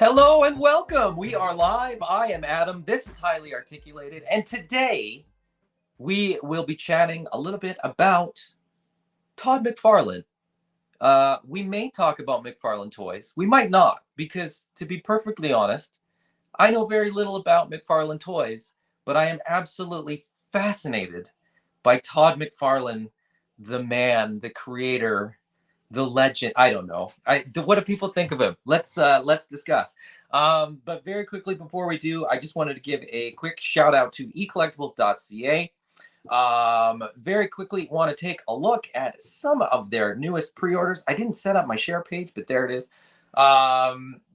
Hello and welcome. We are live. I am Adam. This is Highly Articulated. And today we will be chatting a little bit about Todd McFarlane. We may talk about McFarlane toys. We might not, because to be perfectly honest, I know very little about McFarlane toys, but I am absolutely fascinated by Todd McFarlane, the man, the creator, the legend. I don't know. What do people think of him? Let's discuss. But very quickly before we do, I just wanted to give a quick shout out to eCollectibles.ca. Very quickly want to take a look at some of their newest pre-orders. I didn't set up my share page, but there it is.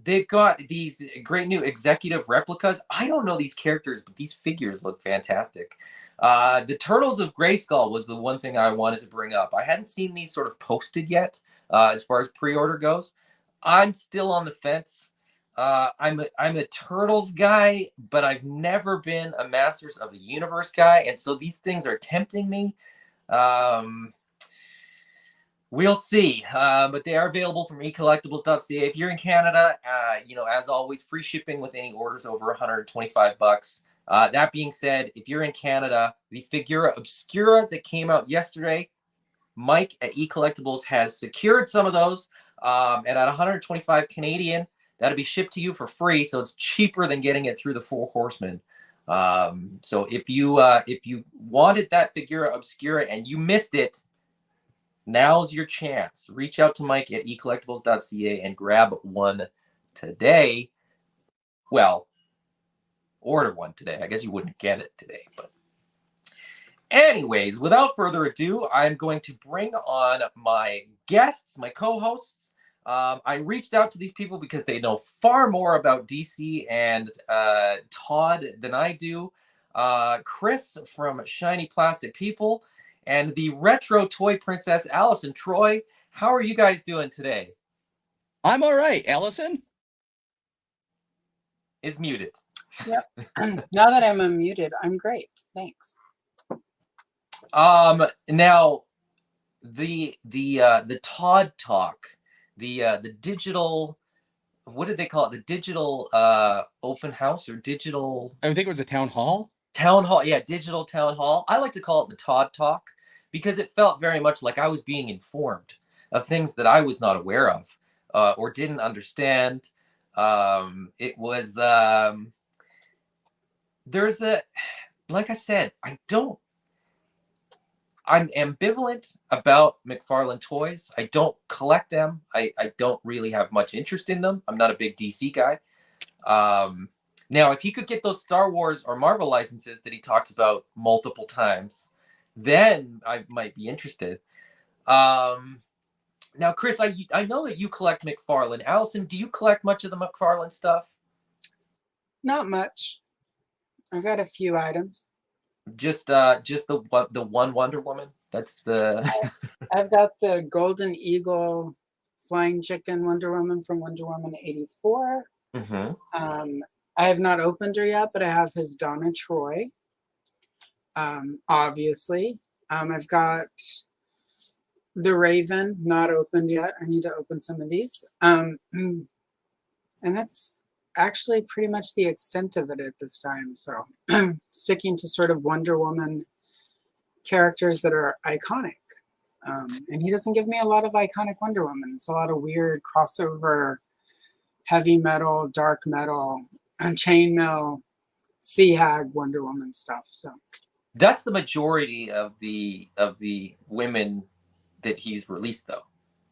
They've got these great new executive replicas. I don't know these characters, but these figures look fantastic. The Turtles of Grayskull was the one thing I wanted to bring up. I hadn't seen these sort of posted yet, as far as pre-order goes. I'm still on the fence. I'm a Turtles guy, but I've never been a Masters of the Universe guy, and so these things are tempting me. We'll see, but they are available from eCollectibles.ca. If you're in Canada, as always, free shipping with any orders over $125. That being said, if you're in Canada, the Figura Obscura that came out yesterday, Mike at eCollectibles has secured some of those, and at 125 Canadian, that'll be shipped to you for free, so it's cheaper than getting it through the Four Horsemen. So if you wanted that Figura Obscura and you missed it, now's your chance. Reach out to Mike at eCollectibles.ca and grab one today. Well, order one today. I guess you wouldn't get it today, but anyways, without further ado, I'm going to bring on my guests, my co-hosts. I reached out to these people because they know far more about DC and Todd than I do. Chris from Shiny Plastic People and the retro toy princess, Allison. Troy, how are you guys doing today? I'm all right. Allison is muted. Yep. Now that I'm unmuted, I'm great. Thanks. Now the Todd Talk, the digital, what did they call it? The digital open house or digital? I think it was a town hall. Town hall, yeah, digital town hall. I like to call it the Todd Talk because it felt very much like I was being informed of things that I was not aware of or didn't understand. It was there's like I said, I'm ambivalent about McFarlane toys. I don't collect them. I don't really have much interest in them. I'm not a big DC guy. Now, if he could get those Star Wars or Marvel licenses that he talks about multiple times, then I might be interested. Now, Chris, I know that you collect McFarlane. Allison, do you collect much of the McFarlane stuff? Not much. I've got a few items. Just the one Wonder Woman. That's the. I've got the Golden Eagle Flying Chicken Wonder Woman from Wonder Woman 84. Mm-hmm. I have not opened her yet, but I have his Donna Troy. Obviously, I've got the Raven, not opened yet. I need to open some of these. And that's actually pretty much the extent of it at this time. So I'm sticking to sort of Wonder Woman characters that are iconic. And he doesn't give me a lot of iconic Wonder Woman. It's a lot of weird crossover, heavy metal, dark metal, chainmail, Sea Hag Wonder Woman stuff. So that's the majority of the women that he's released, though.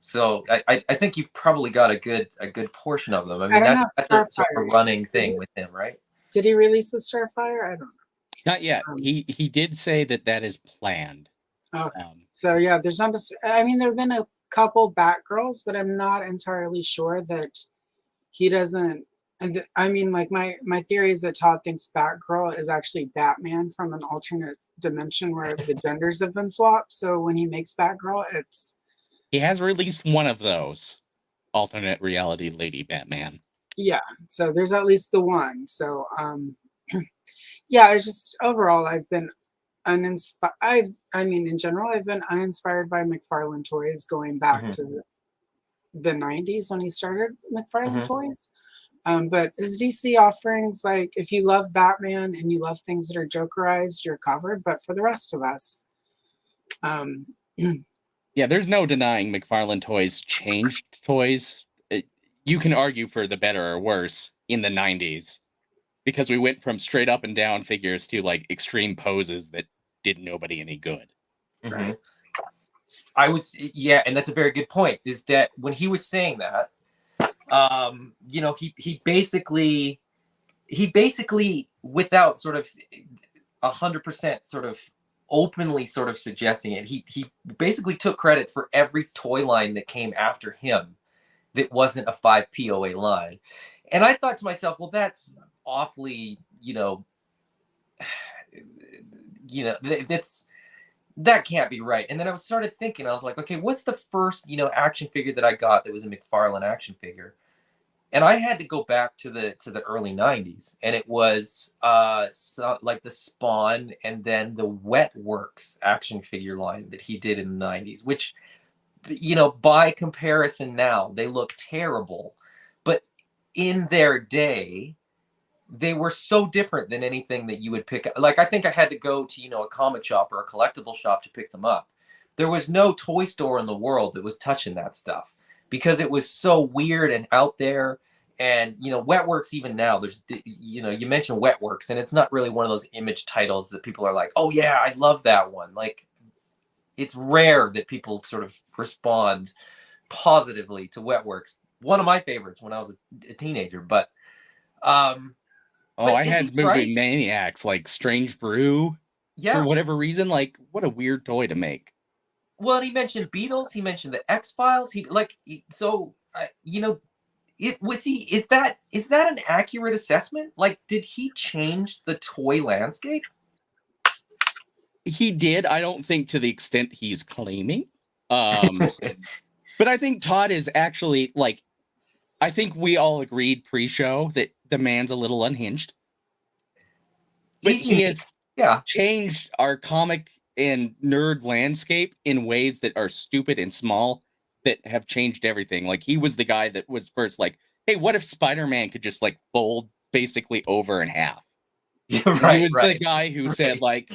So I think you've probably got a good portion of them. I mean, that's a sort of running thing with him, right? Did he release the Starfire? I don't know. Not yet. He did say that is planned. Okay. So yeah, there's not. I mean, there have been a couple Batgirls, but I'm not entirely sure that he doesn't. I mean, like my theory is that Todd thinks Batgirl is actually Batman from an alternate dimension where the genders have been swapped. So when he makes Batgirl, it's he has released one of those alternate reality Lady Batman. Yeah. So there's at least the one. So yeah, it's just overall I've been uninspired. I mean, in general, I've been uninspired by McFarlane toys going back to the 90s when he started McFarlane toys. But his DC offerings, like if you love Batman and you love things that are Jokerized, you're covered. But for the rest of us, yeah, there's no denying McFarlane toys changed toys. You can argue for the better or worse in the 90s because we went from straight up and down figures to like extreme poses that did nobody any good. Right. And that's a very good point, is that when he was saying that, you know, he basically without sort of 100% sort of openly sort of suggesting it, he basically took credit for every toy line that came after him that wasn't a 5 POA line. And I thought to myself, well, that's awfully, that can't be right. And then I started thinking, I was like, okay, what's the first, action figure that I got that was a McFarlane action figure? And I had to go back to the early 90s, and it was like the Spawn and then the Wetworks action figure line that he did in the 90s, which, by comparison now, they look terrible. But in their day, they were so different than anything that you would pick up. Like, I think I had to go to, a comic shop or a collectible shop to pick them up. There was no toy store in the world that was touching that stuff because it was so weird and out there. And, Wetworks, even now, there's, you mentioned Wetworks, and it's not really one of those image titles that people are like, oh, yeah, I love that one. Like, it's rare that people sort of respond positively to Wetworks. One of my favorites when I was a teenager, but I had movie maniacs like Strange Brew. Yeah. For whatever reason, like, what a weird toy to make. Well, and he mentioned Beatles. He mentioned the X-Files. Is that an accurate assessment? Like, did he change the toy landscape? He did. I don't think to the extent he's claiming. But I think Todd is actually, like, I think we all agreed pre-show that the man's a little unhinged. But he has changed our comic and nerd landscape in ways that are stupid and small that have changed everything. Like, he was the guy that was first like, hey, what if Spider-Man could just, like, fold basically over in half? He was the guy who said, like,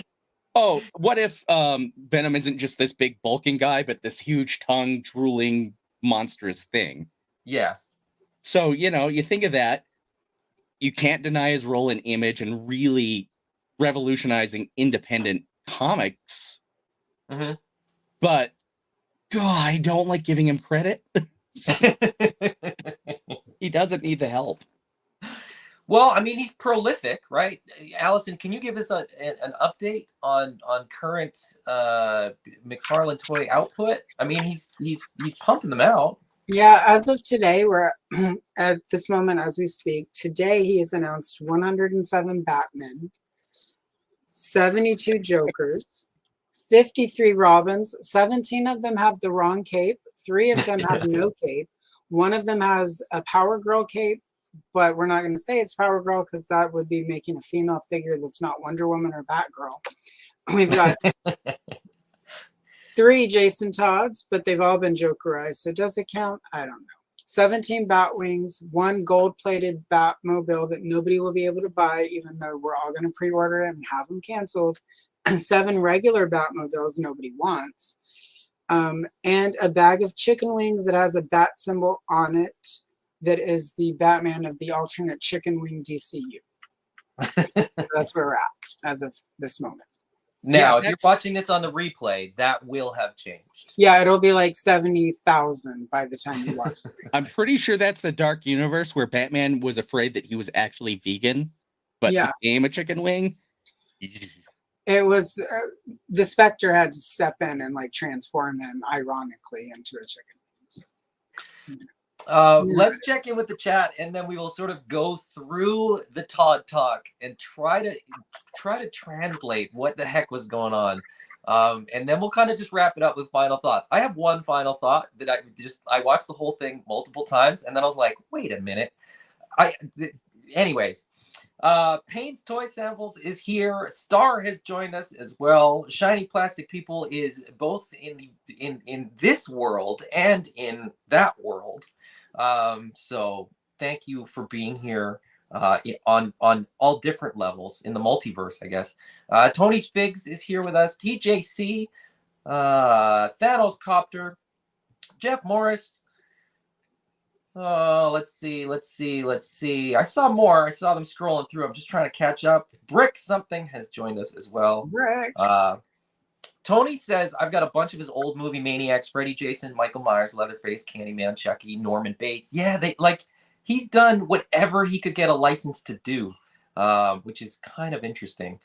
oh, what if Venom isn't just this big bulking guy, but this huge tongue drooling monstrous thing? Yes. So, you think of that. You can't deny his role in Image and really revolutionizing independent comics. But, God, I don't like giving him credit. He doesn't need the help. Well, I mean, he's prolific, right? Allison, can you give us an update on current McFarlane toy output? I mean, he's pumping them out. Yeah, as of today, we're at this moment as we speak. Today, he has announced 107 Batmen, 72 Jokers, 53 Robins. 17 of them have the wrong cape. 3 of them have no cape. 1 of them has a Power Girl cape, but we're not going to say it's Power Girl because that would be making a female figure that's not Wonder Woman or Batgirl. We've got 3 Jason Todds, but they've all been Jokerized. So does it count? I don't know. 17 Batwings, 1 gold-plated Batmobile that nobody will be able to buy, even though we're all going to pre-order it and have them canceled. 7 regular Batmobiles nobody wants. And a bag of chicken wings that has a bat symbol on it that is the Batman of the alternate chicken wing DCU. That's where we're at as of this moment. Now, if you're watching this on the replay, that will have changed. Yeah, it'll be like 70,000 by the time you watch it. I'm pretty sure that's the Dark Universe where Batman was afraid that he was actually vegan. but Yeah. became a chicken wing. It was the Spectre had to step in and like transform him, ironically, into a chicken. Let's check in with the chat, and then we will sort of go through the Todd talk and try to translate what the heck was going on. And then we'll kind of just wrap it up with final thoughts. I have one final thought that I watched the whole thing multiple times, and then I was like, wait a minute. Anyways, Payne's Toy Samples is here. Star has joined us as well. Shiny Plastic People is both in this world and in that world. So thank you for being here on all different levels in the multiverse, I guess. Tony's Figs is here with us. TJC, Thanos Copter, Jeff Morris. Oh, let's see. I saw more. I saw them scrolling through. I'm just trying to catch up. Brick something has joined us as well. Brick. Tony says, I've got a bunch of his old movie maniacs: Freddy, Jason, Michael Myers, Leatherface, Candyman, Chucky, Norman Bates. Yeah, he's done whatever he could get a license to do, which is kind of interesting.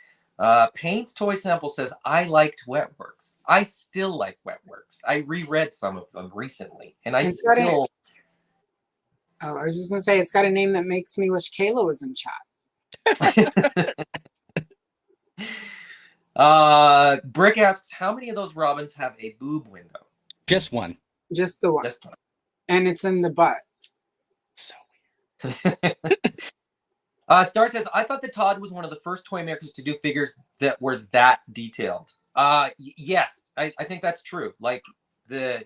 Payne's Toy Sample says, I liked Wetworks. I still like Wetworks. I reread some of them recently, and I was just going to say, it's got a name that makes me wish Kayla was in chat. Brick asks, how many of those Robins have a boob window? Just one. Just the one. Just one. And it's in the butt. So weird. Star says, I thought that Todd was one of the first toy makers to do figures that were that detailed. Yes, I think that's true. Like the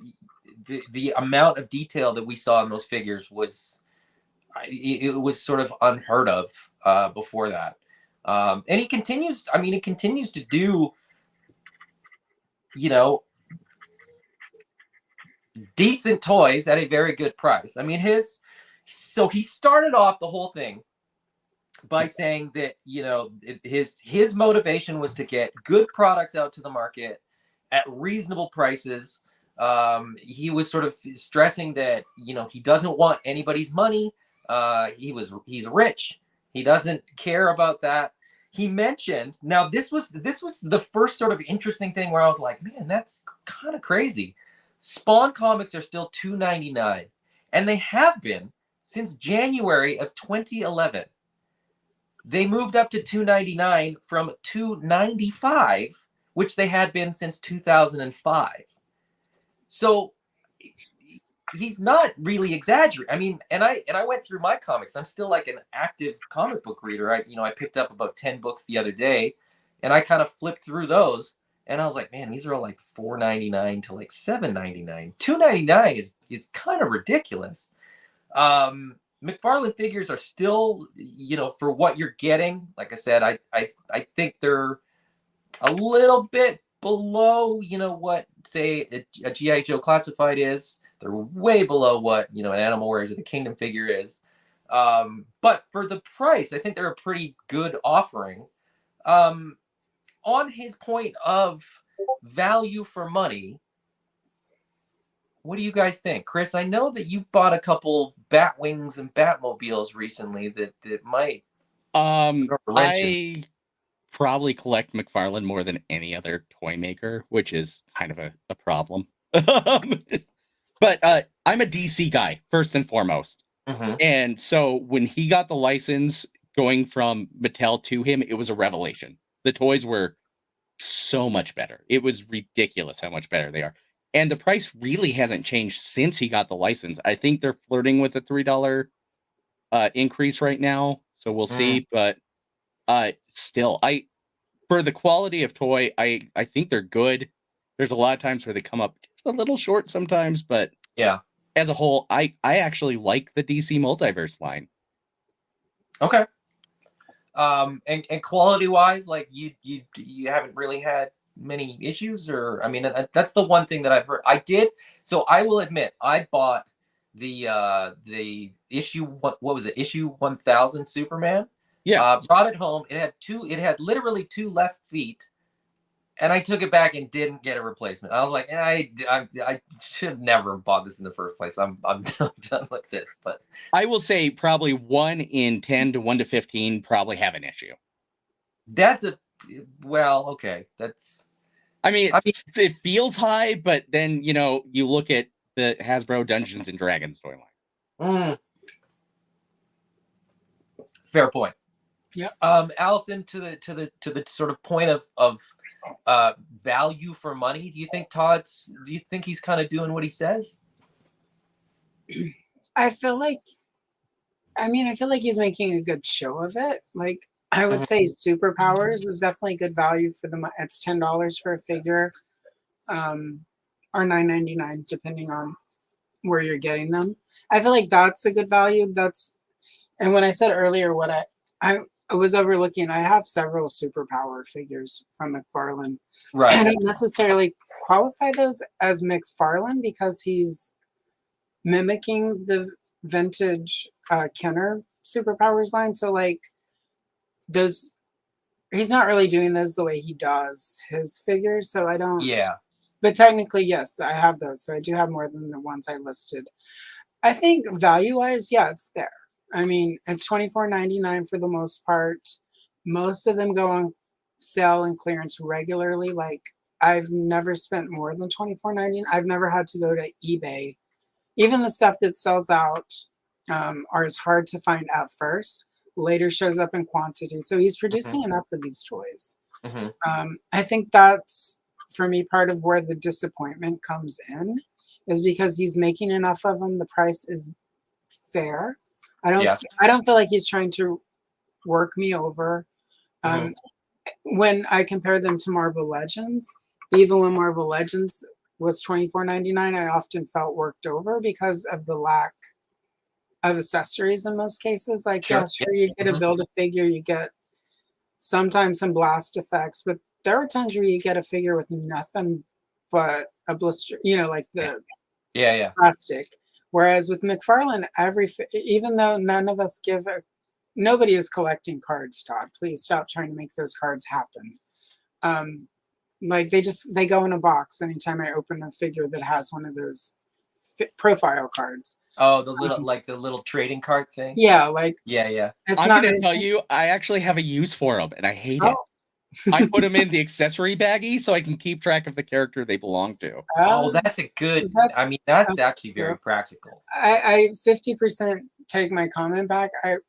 amount of detail that we saw in those figures was sort of unheard of before that. And he continues to do, decent toys at a very good price. I mean, he started off the whole thing by saying that, his motivation was to get good products out to the market at reasonable prices. He was sort of stressing that, he doesn't want anybody's money. He's rich. He doesn't care about that. He mentioned, now this was the first sort of interesting thing where I was like, man, that's kind of crazy. Spawn comics are still $2.99, and they have been since January of 2011. They moved up to $2.99 from $2.95, which they had been since 2005. So he's not really exaggerating. I mean, and I went through my comics. I'm still like an active comic book reader. I picked up about 10 books the other day, and I kind of flipped through those, and I was like, man, these are all like $4.99 to like $7.99. $2.99 is kind of ridiculous. McFarlane figures are still, for what you're getting. Like I said, I think they're a little bit below, what say a G.I. Joe Classified is. They're way below what, an Animal Warriors of the Kingdom figure is. But for the price, I think they're a pretty good offering. On his point of value for money, what do you guys think? Chris, I know that you bought a couple Batwings and Batmobiles recently that might... I probably collect McFarlane more than any other toy maker, which is kind of a problem. But I'm a DC guy, first and foremost. Mm-hmm. And so when he got the license going from Mattel to him, it was a revelation. The toys were so much better. It was ridiculous how much better they are. And the price really hasn't changed since he got the license. I think they're flirting with a $3 increase right now. So we'll see. But still, for the quality of toy, I think they're good. There's a lot of times where they come up just a little short sometimes, but yeah, as a whole, I actually like the DC Multiverse line. Okay. And quality wise, like you haven't really had many issues, or I mean, that's the one thing that I've heard. So I will admit, I bought the issue, what was it, issue 1000 Superman. Yeah. Brought it home. It had literally two left feet, and I took it back and didn't get a replacement. I was like, I should have never bought this in the first place. I'm done with this. But I will say probably 1 in 10 to 1 to 15 probably have an issue. that's okay. I mean, it feels high, but then you look at the Hasbro Dungeons and Dragons storyline. Fair point. Yeah. Allison, to the sort of point of value for money, do you think he's kind of doing what he says? I feel like he's making a good show of it. Like, I would say Superpowers is definitely good value for the. It's $10 for a figure, or $9.99 depending on where you're getting them. I feel like that's a good value. And when I said earlier what I was overlooking, I have several Superpower figures from McFarlane. Right. I don't necessarily qualify those as McFarlane because he's mimicking the vintage Kenner Superpowers line. So like he's not really doing those the way he does his figures. So I don't. Yeah. But technically, yes, I have those. So I do have more than the ones I listed. I think value-wise, yeah, it's there. I mean, it's $24.99 for the most part. Most of them go on sale and clearance regularly. Like, I've never spent more than $24.99. I've never had to go to eBay. Even the stuff that sells out is hard to find at first. Later shows up in quantity. So he's producing enough of these toys. I think that's, for me, part of where the disappointment comes in, is because he's making enough of them. The price is fair. I don't feel like he's trying to work me over. When I compare them to Marvel Legends, even when Marvel Legends was $24.99, I often felt worked over because of the lack of accessories in most cases. Like, sure, you get a Build-A-Figure, you get sometimes some blast effects, but there are times where you get a figure with nothing but a blister, like the plastic. Whereas with McFarlane, even though none of us nobody is collecting cards, Todd. Please stop trying to make those cards happen. Like they go in a box anytime I open a figure that has one of those profile cards. Oh, the little trading card thing? Yeah, like yeah. I'm going to tell you, I actually have a use for them, and I hate it. I put them in the accessory baggie so I can keep track of the character they belong to. Oh, that's a good. That's actually very practical. I 50% take my comment back. But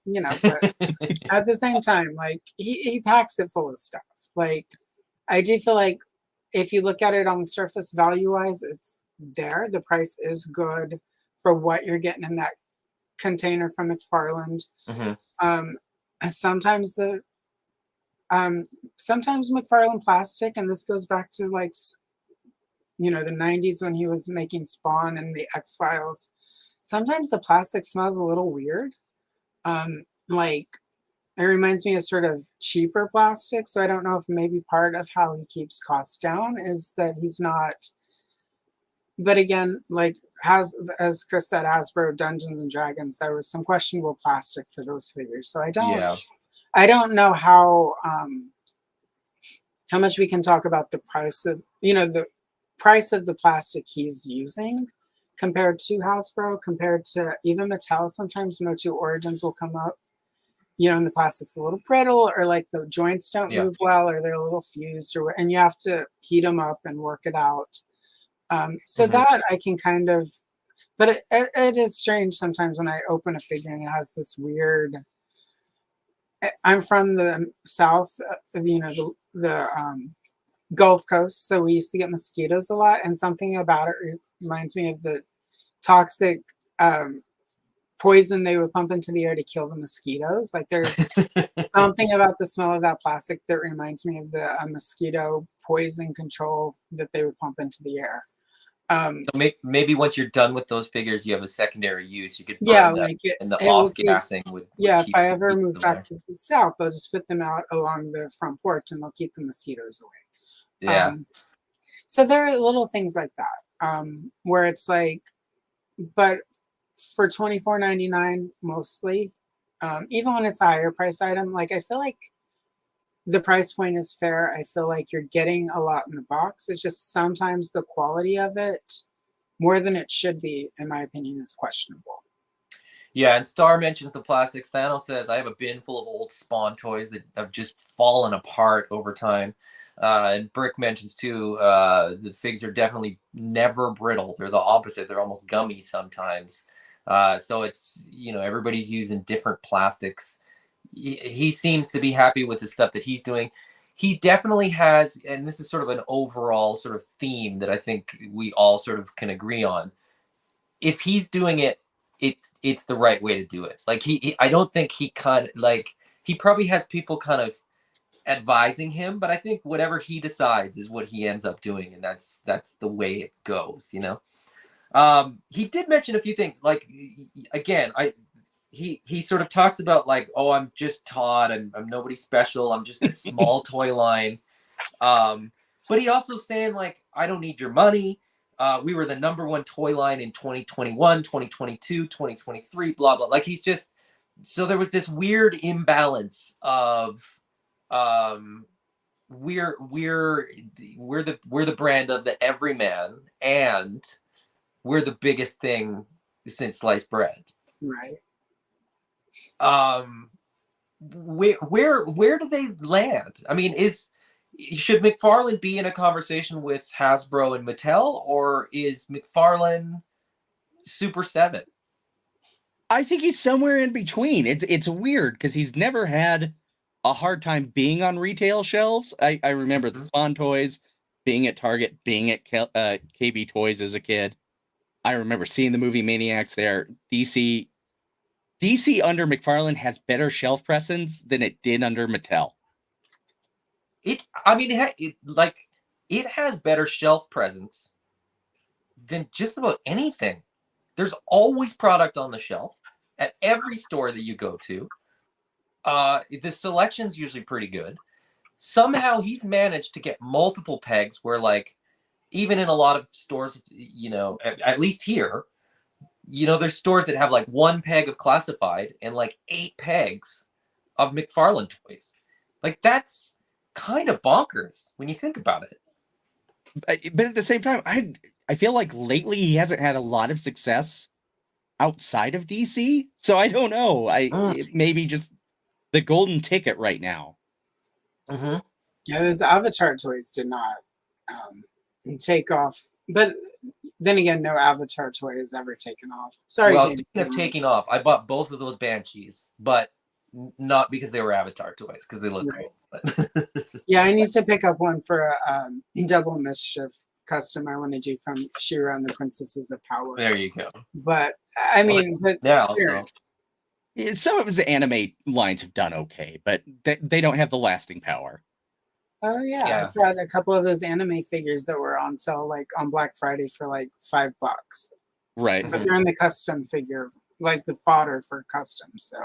at the same time, like he packs it full of stuff. Like, I do feel like if you look at it on the surface value wise, it's there. The price is good for what you're getting in that container from McFarlane. Sometimes McFarlane plastic, and this goes back to like the 90s when he was making Spawn and the X-Files. Sometimes the plastic smells a little weird. Like, it reminds me of sort of cheaper plastic. So I don't know if maybe part of how he keeps costs down is that he's not. But again, like, as Chris said, Hasbro Dungeons and Dragons, there was some questionable plastic for those figures. So I don't know how much we can talk about the price of the plastic he's using compared to Hasbro, compared to even Mattel. Sometimes Motu Origins will come up, and the plastic's a little brittle, or like the joints don't move well, or they're a little fused, and you have to heat them up and work it out. So that I can kind of, but it is strange sometimes when I open a figure and it has this weird. I'm from the south of the Gulf Coast, so we used to get mosquitoes a lot, and something about it reminds me of the toxic poison they would pump into the air to kill the mosquitoes. Like, there's something about the smell of that plastic that reminds me of the mosquito poison control that they would pump into the air. So maybe once you're done with those figures, you have a secondary use. You could burn them, and the off-gassing would if I ever move back to the south, I'll just put them out along the front porch, and they'll keep the mosquitoes away. Yeah. So there are little things like that where it's like, but for $24.99 mostly, even when it's a higher price item, like, I feel like the price point is fair. I feel like you're getting a lot in the box. It's just sometimes the quality of it, more than it should be, in my opinion, is questionable. Yeah, and Star mentions the plastics. Thanos says, I have a bin full of old Spawn toys that have just fallen apart over time. And Brick mentions, too, the figs are definitely never brittle. They're the opposite. They're almost gummy sometimes. So it's, everybody's using different plastics. He seems to be happy with the stuff that he's doing. He definitely has, and this is sort of an overall sort of theme that I think we all sort of can agree on. If he's doing it, it's the right way to do it. Like I don't think he he probably has people kind of advising him, but I think whatever he decides is what he ends up doing, and that's the way it goes. He did mention a few things. Like again, he sort of talks about like, oh, I'm just Todd. I'm nobody special. I'm just this small toy line. But he also saying like, I don't need your money. We were the #1 toy line in 2021, 2022, 2023, blah, blah. Like he's just, so there was this weird imbalance of, we're the brand of the everyman, and we're the biggest thing since sliced bread. Right. Where do they land? I mean, should McFarlane be in a conversation with Hasbro and Mattel, or is McFarlane Super 7? I think he's somewhere in between. It's weird because he's never had a hard time being on retail shelves. I remember the Spawn toys, being at Target, being at KB Toys as a kid. I remember seeing the movie Maniacs there. DC under McFarlane has better shelf presence than it did under Mattel. It has better shelf presence than just about anything. There's always product on the shelf at every store that you go to. The selection's usually pretty good. Somehow he's managed to get multiple pegs where, like, even in a lot of stores, at least here, there's stores that have like 1 peg of classified and like 8 pegs of McFarlane toys. Like, that's kind of bonkers when you think about it. But at the same time, I feel like lately he hasn't had a lot of success outside of DC. So I don't know. It may be just the golden ticket right now. Mm-hmm. Yeah, those Avatar toys did not take off. But then again, no Avatar toy has ever taken off. Sorry, well, James. Speaking of taking off, I bought both of those Banshees, but not because they were Avatar toys, because they look cool. Yeah, I need to pick up one for a Double Mischief custom I want to do from She-Ra and the Princesses of Power. There you go. But I mean, some of his anime lines have done okay, but they don't have the lasting power. Oh yeah, I've got a couple of those anime figures that were on sale, like on Black Friday, for like $5. Right. But they're in the custom figure, like the fodder for custom. So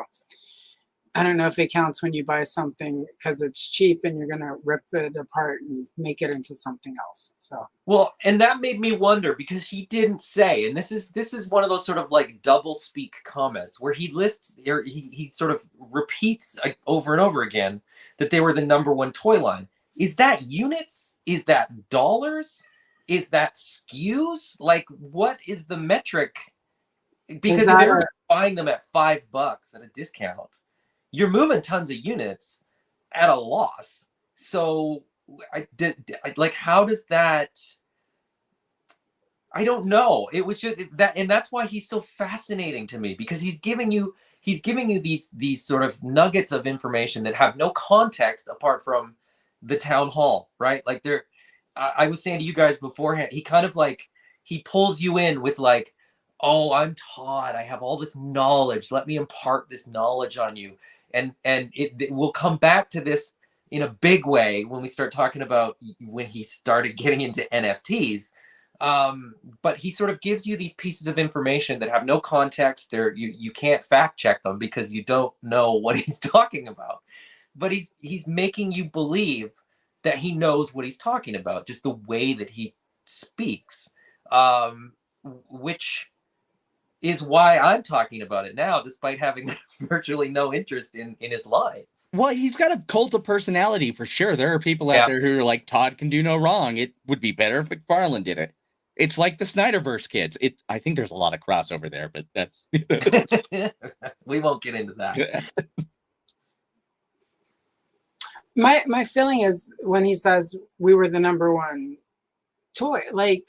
I don't know if it counts when you buy something because it's cheap and you're gonna rip it apart and make it into something else. So well, and that made me wonder, because he didn't say, and this is one of those sort of like double speak comments where he lists, or he sort of repeats over and over again that they were the #1 toy line. Is that units? Is that dollars? Is that SKUs? Like, what is the metric? Because if you're buying them at $5 at a discount, you're moving tons of units at a loss. So how does that? I don't know. It was just that, and that's why he's so fascinating to me, because he's giving you these sort of nuggets of information that have no context apart from the town hall, right? Like I was saying to you guys beforehand, he kind of like, he pulls you in with like, oh, I'm Todd, I have all this knowledge, let me impart this knowledge on you. And it will come back to this in a big way when we start talking about when he started getting into NFTs. But he sort of gives you these pieces of information that have no context. You can't fact check them because you don't know what he's talking about. But he's making you believe that he knows what he's talking about, just the way that he speaks, which is why I'm talking about it now, despite having virtually no interest in his lines. Well, he's got a cult of personality for sure. There are people out there who are like, Todd can do no wrong. It would be better if McFarlane did it. It's like the Snyderverse kids. I think there's a lot of crossover there, but that's we won't get into that. My feeling is when he says we were the #1 toy, like,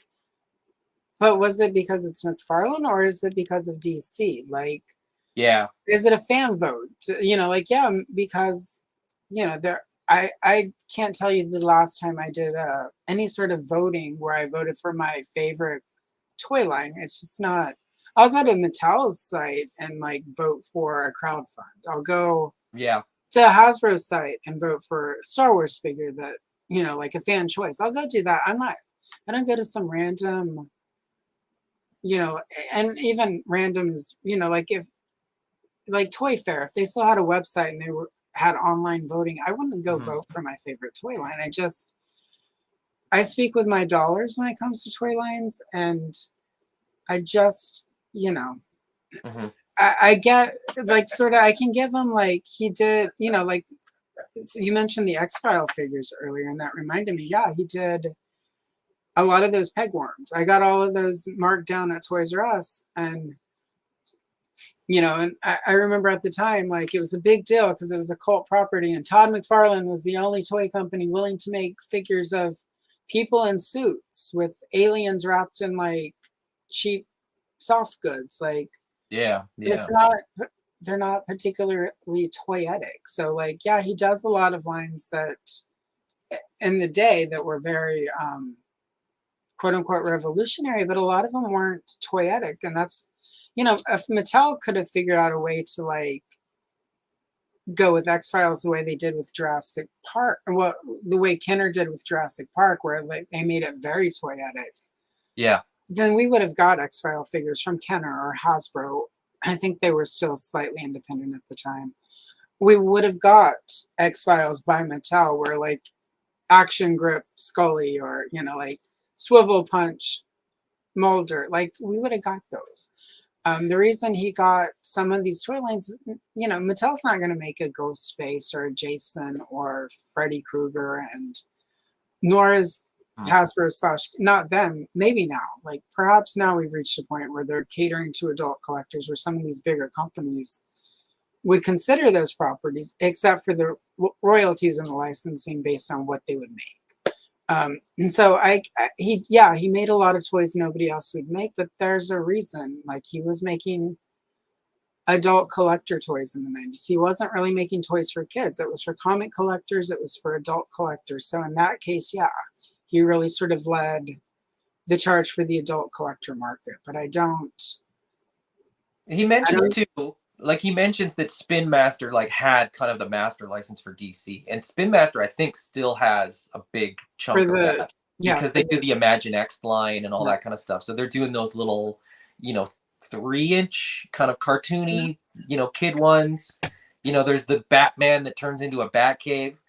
but was it because it's McFarlane or is it because of DC? Like, yeah, is it a fan vote? You know, like, yeah, because, you know, I can't tell you the last time I did any sort of voting where I voted for my favorite toy line. It's just not. I'll go to Mattel's site and like vote for a crowd fund. I'll go to Hasbro's site and vote for a Star Wars figure that, you know, like a fan choice. I'll go do that. I don't go to some random, you know, and even random is, you know, like if like Toy Fair, if they still had a website and they had online voting, I wouldn't go vote for my favorite toy line. I speak with my dollars when it comes to toy lines, and I just, you know, I get like sort of, I can give him like he did, you know, like you mentioned the X-File figures earlier, and that reminded me, yeah, he did a lot of those pegworms. I got all of those marked down at Toys R Us, and you know, and I remember at the time, like, it was a big deal because it was a cult property, and Todd McFarlane was the only toy company willing to make figures of people in suits with aliens wrapped in like cheap soft goods. Like, it's not, they're not particularly toyetic. So like, yeah, he does a lot of lines that in the day that were very quote unquote revolutionary, but a lot of them weren't toyetic. And that's, you know, if Mattel could have figured out a way to like go with X-Files the way they did with Jurassic Park, or what the way Kenner did with Jurassic Park, where like they made it very toyetic. Yeah. Then we would have got X-File figures from Kenner or Hasbro. I think they were still slightly independent at the time. We would have got X-Files by Mattel, where like Action Grip Scully, or, you know, like Swivel Punch Mulder, like we would have got those. The reason he got some of these toy lines, you know, Mattel's not going to make a Ghostface or a Jason or Freddy Krueger, and nor is Hasbro / not then, maybe now. Like perhaps now we've reached a point where they're catering to adult collectors, where some of these bigger companies would consider those properties, except for the royalties and the licensing based on what they would make. And so he made a lot of toys nobody else would make, but there's a reason. Like, he was making adult collector toys in the 90s. He wasn't really making toys for kids. It was for comic collectors. It was for adult collectors. So in that case, yeah, he really sort of led the charge for the adult collector market. But he mentions too, like he mentions that Spin Master like had kind of the master license for DC, and Spin Master I think still has a big chunk of that, because they do the Imagine X line and all that kind of stuff. So they're doing those little, you know, 3-inch kind of cartoony, you know, kid ones. You know, there's the Batman that turns into a Batcave,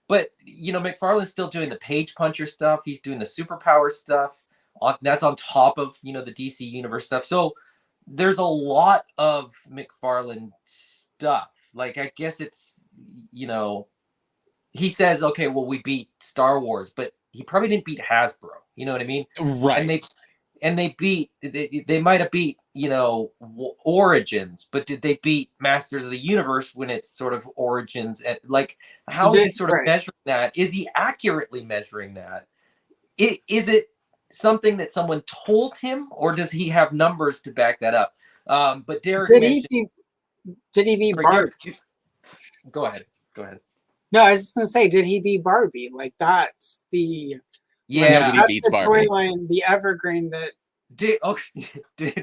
but you know, McFarlane's still doing the Page Puncher stuff. He's doing the superpower stuff. That's on top of, you know, the DC Universe stuff. So there's a lot of McFarlane stuff. Like, I guess it's, you know, he says, okay, well, we beat Star Wars, but he probably didn't beat Hasbro. You know what I mean? Right. And they might have beat, you know, Origins, but did they beat Masters of the Universe when it's sort of Origins? And like, how is he sort of measuring that? Is he accurately measuring that? Is it something that someone told him, or does he have numbers to back that up? But Derek did he beat Barbie? Go ahead. No, I was just gonna say, did he beat Barbie? Like, that's the that's the toy line, the evergreen that did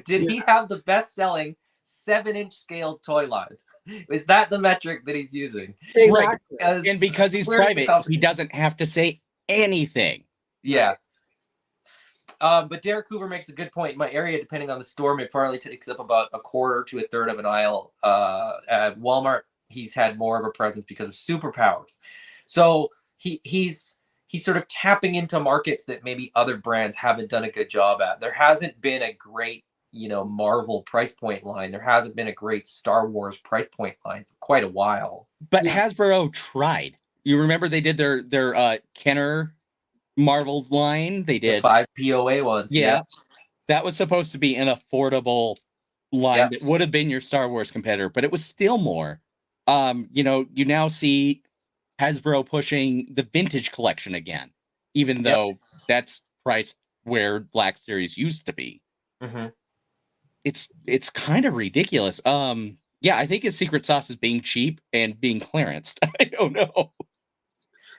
he have the best-selling 7-inch scale toy line? Is that the metric that he's using? Exactly. Right. And because he's private, he doesn't have to say anything. Yeah. But Derek Hoover makes a good point. In my area, depending on the store, McFarlane takes up about a quarter to a third of an aisle. At Walmart, he's had more of a presence because of superpowers. So he's sort of tapping into markets that maybe other brands haven't done a good job at. There hasn't been a great Marvel price point line. There hasn't been a great Star Wars price point line for quite a while. But Hasbro tried. You remember they did their Kenner Marvel line? They did The 5 POA ones. Yeah. That was supposed to be an affordable line that would have been your Star Wars competitor, but it was still more. You now see Hasbro pushing the vintage collection again, even though that's priced where Black Series used to be. Mm-hmm. It's kind of ridiculous. I think his secret sauce is being cheap and being clearanced. I don't know.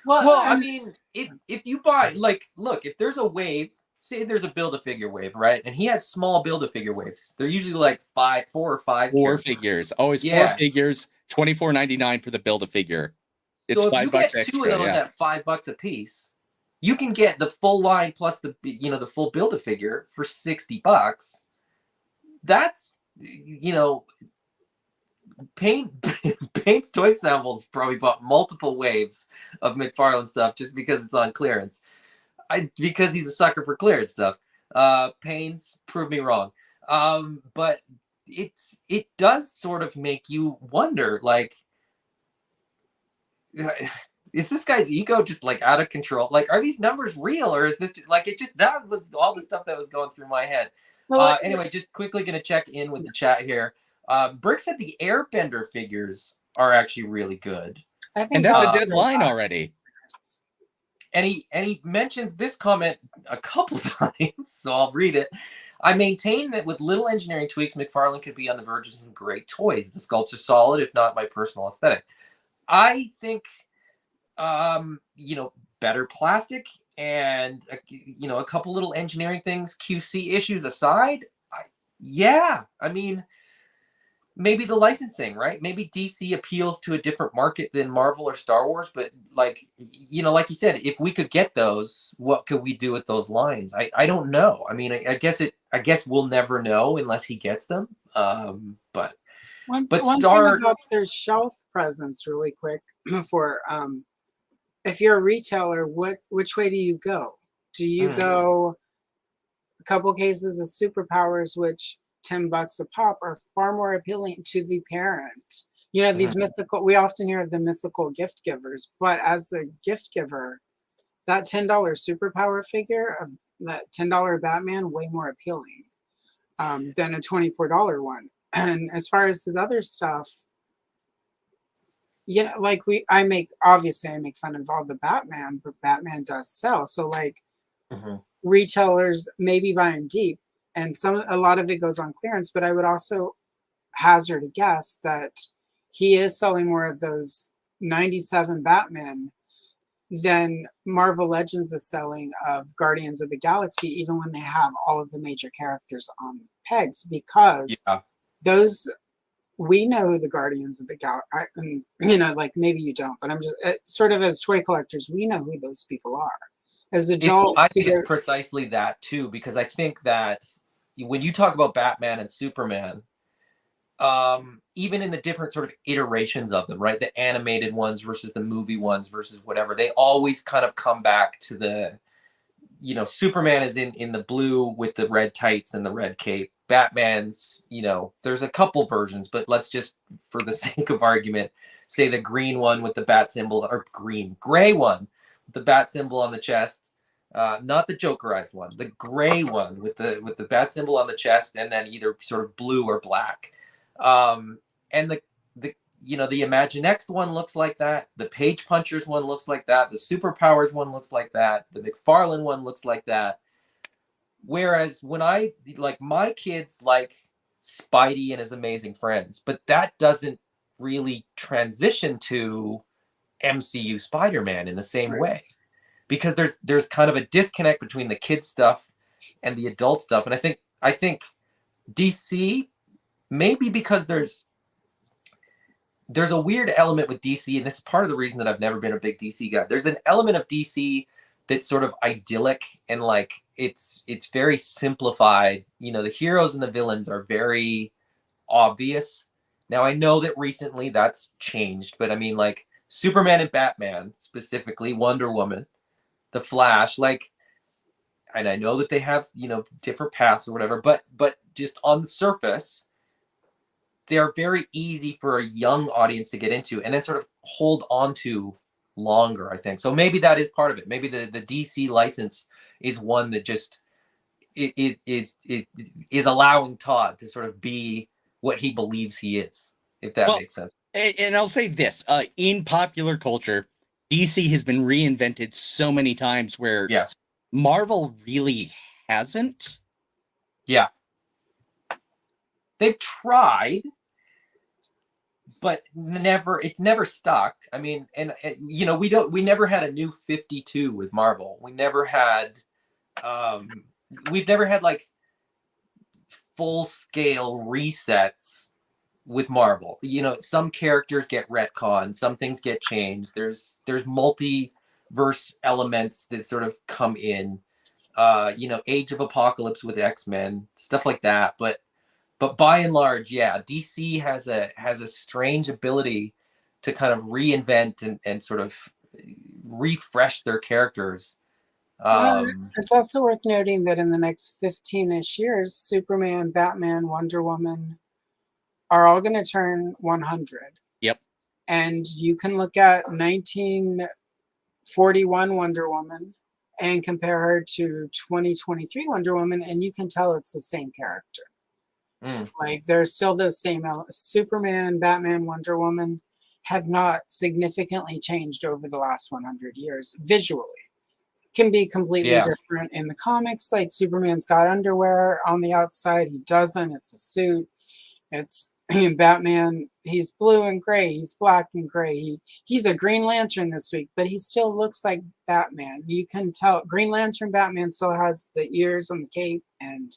Well, I mean, if you buy, like, look, if there's a wave, say there's a Build-A-Figure wave, right? And he has small Build-A-Figure waves. They're usually like 4 or 5 Four figures. Always 4 figures, $24.99 for the Build-A-Figure. It's so if $5 you get extra, 2 of those at $5 a piece, you can get the full line plus the full Build-A-Figure for $60. That's Paint's Toy Samples probably bought multiple waves of McFarlane stuff just because it's on clearance. Because he's a sucker for clearance stuff. Pain's proved me wrong. But it does sort of make you wonder, like, is this guy's ego just like out of control? Like, are these numbers real, or is this like that was all the stuff that was going through my head. Anyway, just quickly gonna check in with the chat here. Brick said the Airbender figures are actually really good. I think that's a dead line already. And he mentions this comment a couple times, so I'll read it. I maintain that with little engineering tweaks, McFarlane could be on the verge of some great toys. The sculpts are solid, if not my personal aesthetic. I think, better plastic and, a couple little engineering things, QC issues aside, I mean, maybe the licensing, right? Maybe DC appeals to a different market than Marvel or Star Wars, but like you said, if we could get those, what could we do with those lines? I don't know. I mean, I guess we'll never know unless he gets them. But one thing about their shelf presence, really quick, for if you're a retailer, which way do you go? Do you go a couple cases of superpowers, which $10 a pop, are far more appealing to the parent? These mythical, we often hear of the mythical gift givers, but as a gift giver, that $10 superpower figure of that $10 Batman, way more appealing than a $24 one. And as far as his other stuff, like I make fun of all the Batman, but Batman does sell. So like retailers may be buying deep, and a lot of it goes on clearance, but I would also hazard a guess that he is selling more of those 97 Batman than Marvel Legends is selling of Guardians of the Galaxy, even when they have all of the major characters on pegs, because those, we know who the Guardians of the Galaxy, like maybe you don't, but I'm just sort of, as toy collectors, we know who those people are. As adults, I think it's precisely that too, because I think that when you talk about Batman and Superman, even in the different sort of iterations of them, right? The animated ones versus the movie ones versus whatever, they always kind of come back to the, Superman is in the blue with the red tights and the red cape. Batman's, there's a couple versions, but let's just, for the sake of argument, say the green one with the bat symbol, or gray one with the bat symbol on the chest. Not the Jokerized one, the gray one with the bat symbol on the chest, and then either sort of blue or black. And the Imaginext one looks like that. The Page Punchers one looks like that. The Superpowers one looks like that. The McFarlane one looks like that. Whereas when my kids like Spidey and his Amazing Friends, but that doesn't really transition to MCU Spider-Man in the same way, because there's kind of a disconnect between the kids stuff and the adult stuff. And I think DC, maybe because there's a weird element with DC, and this is part of the reason that I've never been a big DC guy. There's an element of DC that's sort of idyllic, and like it's very simplified. The heroes and the villains are very obvious. Now I know that recently that's changed, but I mean, like Superman and Batman, specifically Wonder Woman, the Flash, like I know that they have, you know, different paths or whatever, but just on the surface, they're very easy for a young audience to get into and then sort of hold on to longer, I think. So maybe that is part of it. Maybe the DC license is one that just is allowing Todd to sort of be what he believes he is, if that Well, makes sense. and I'll say this, in popular culture, DC has been reinvented so many times where Yes. Marvel really hasn't. Yeah. They've tried, but it's never stuck. I mean, and you know, we never had a new 52 with Marvel. We've never had like full scale resets with Marvel. You know, some characters get retconned, some things get changed. There's multiverse elements that sort of come in. You know, Age of Apocalypse with X-Men, stuff like that. But by and large, yeah, DC has a strange ability to kind of reinvent and sort of refresh their characters. Well, it's also worth noting that in the next 15-ish years, Superman, Batman, Wonder Woman are all going to turn 100. Yep. And you can look at 1941 Wonder Woman and compare her to 2023 Wonder Woman, and you can tell it's the same character. Like, they're still the same. Superman, Batman, Wonder Woman have not significantly changed over the last 100 years visually. Can be completely different in the comics. Like, Superman's got underwear on the outside, he doesn't. It's a suit. It's Batman, he's blue and gray, he's black and gray. He's a Green Lantern this week, but he still looks like Batman. You can tell Green Lantern Batman still has the ears and the cape, and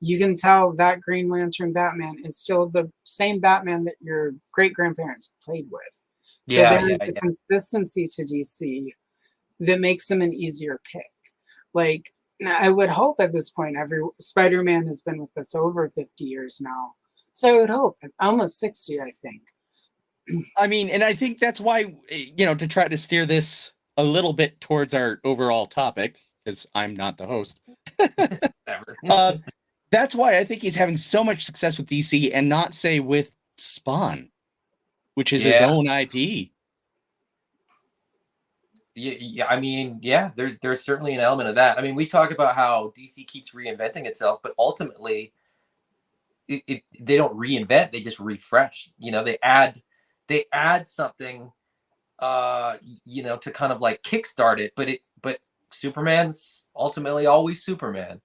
you can tell that Green Lantern Batman is still the same Batman that your great-grandparents played with. So there's a consistency to DC that makes him an easier pick. Like, I would hope at this point, every Spider-Man has been with us over 50 years now. So I would hope, almost 60, I think. I mean, and I think that's why, you know, to try to steer this a little bit towards our overall topic, because I'm not the host. That's why I think he's having so much success with DC and not, say, with Spawn, which is his own IP. Yeah, I mean, yeah, there's certainly an element of that. I mean, we talk about how DC keeps reinventing itself, but ultimately, they don't reinvent; they just refresh. You know, they add something, you know, to kind of like kickstart it. But Superman's ultimately always Superman.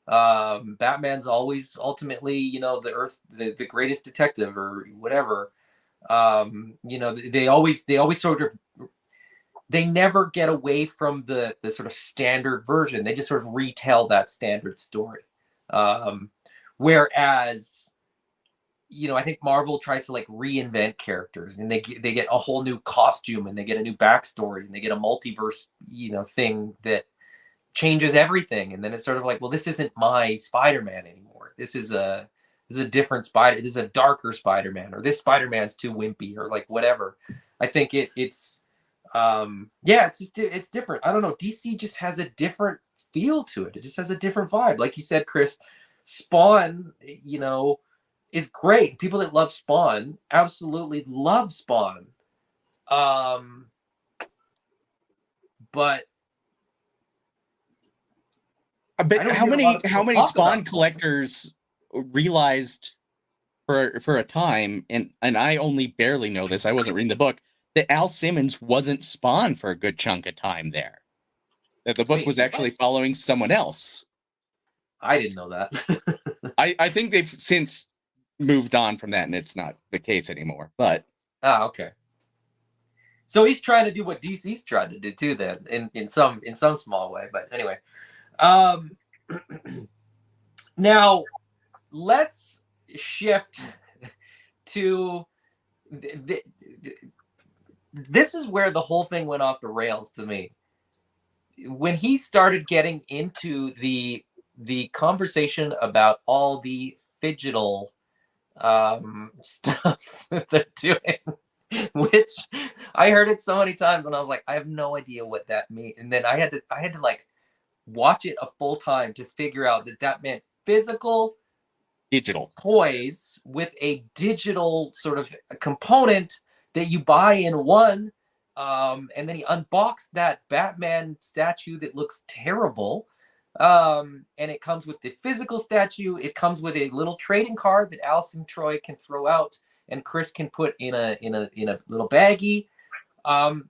Batman's always ultimately, you know, the greatest detective or whatever. You know, they always sort of, they never get away from the sort of standard version. They just sort of retell that standard story. Whereas, you know, I think Marvel tries to like reinvent characters, and they get a whole new costume, and they get a new backstory, and they get a multiverse, you know, thing that changes everything. And then it's sort of like, well, this isn't my Spider-Man anymore. This is a different Spider. This is a darker Spider-Man, or this Spider-Man's too wimpy, or like whatever. I think it's it's different. I don't know. DC just has a different feel to it. It just has a different vibe. Like you said, Chris, Spawn, you know, is great. People that love Spawn absolutely love Spawn. But how many Spawn collectors realized for a time, and I only barely know this, I wasn't reading the book, that Al Simmons wasn't Spawn for a good chunk of time there. That the book was actually following someone else. I didn't know that. I think they've since moved on from that, and it's not the case anymore. But okay. So he's trying to do what DC's tried to do too, then, in some small way. But anyway, now let's shift to this is where the whole thing went off the rails to me. When he started getting into the conversation about all the digital stuff that they're doing, which I heard it so many times, and I was like, I have no idea what that means. And then I had to like watch it a full time to figure out that that meant physical Digital. toys with a digital sort of component that you buy in one. And then he unboxed that Batman statue that looks terrible. And it comes with the physical statue. It comes with a little trading card that Allison Troy can throw out and Chris can put in a little baggie. And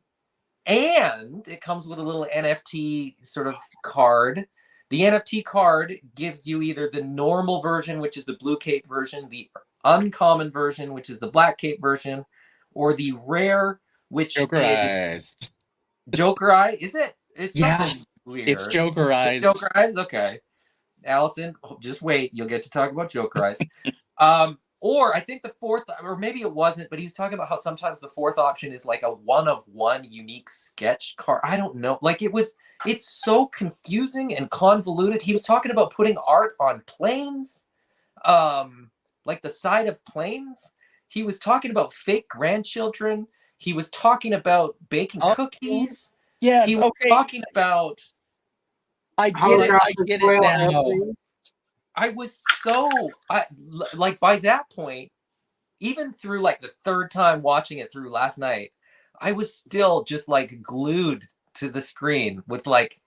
it comes with a little NFT sort of card. The NFT card gives you either the normal version, which is the blue cape version, the uncommon version, which is the black cape version, or the rare, which is Jokerized. Jokerized. Is it? It's Yeah, something weird. It's Jokerized. It's Jokerized? Okay. Allison, just wait. You'll get to talk about Jokerized. Or I think the fourth, or maybe it wasn't, but he was talking about how sometimes the fourth option is like a one-of-one unique sketch card. I don't know. Like it's so confusing and convoluted. He was talking about putting art on planes, like the side of planes. He was talking about fake grandchildren. He was talking about baking cookies. Yes, he was talking about. I get it now. I was like by that point, even through like the third time watching it through last night, I was still just like glued to the screen with like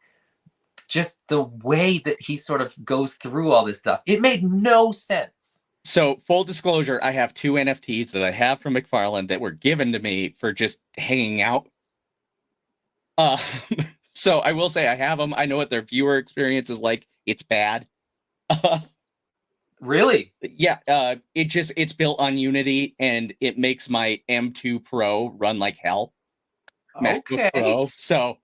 just the way that he sort of goes through all this stuff. It made no sense. So full disclosure, I have 2 NFTs that I have from McFarlane that were given to me for just hanging out. So I will say I have them. I know what their viewer experience is like. It's bad. Really? Yeah. It's built on Unity and it makes my M2 Pro run like hell. Okay. MacBook Pro. So,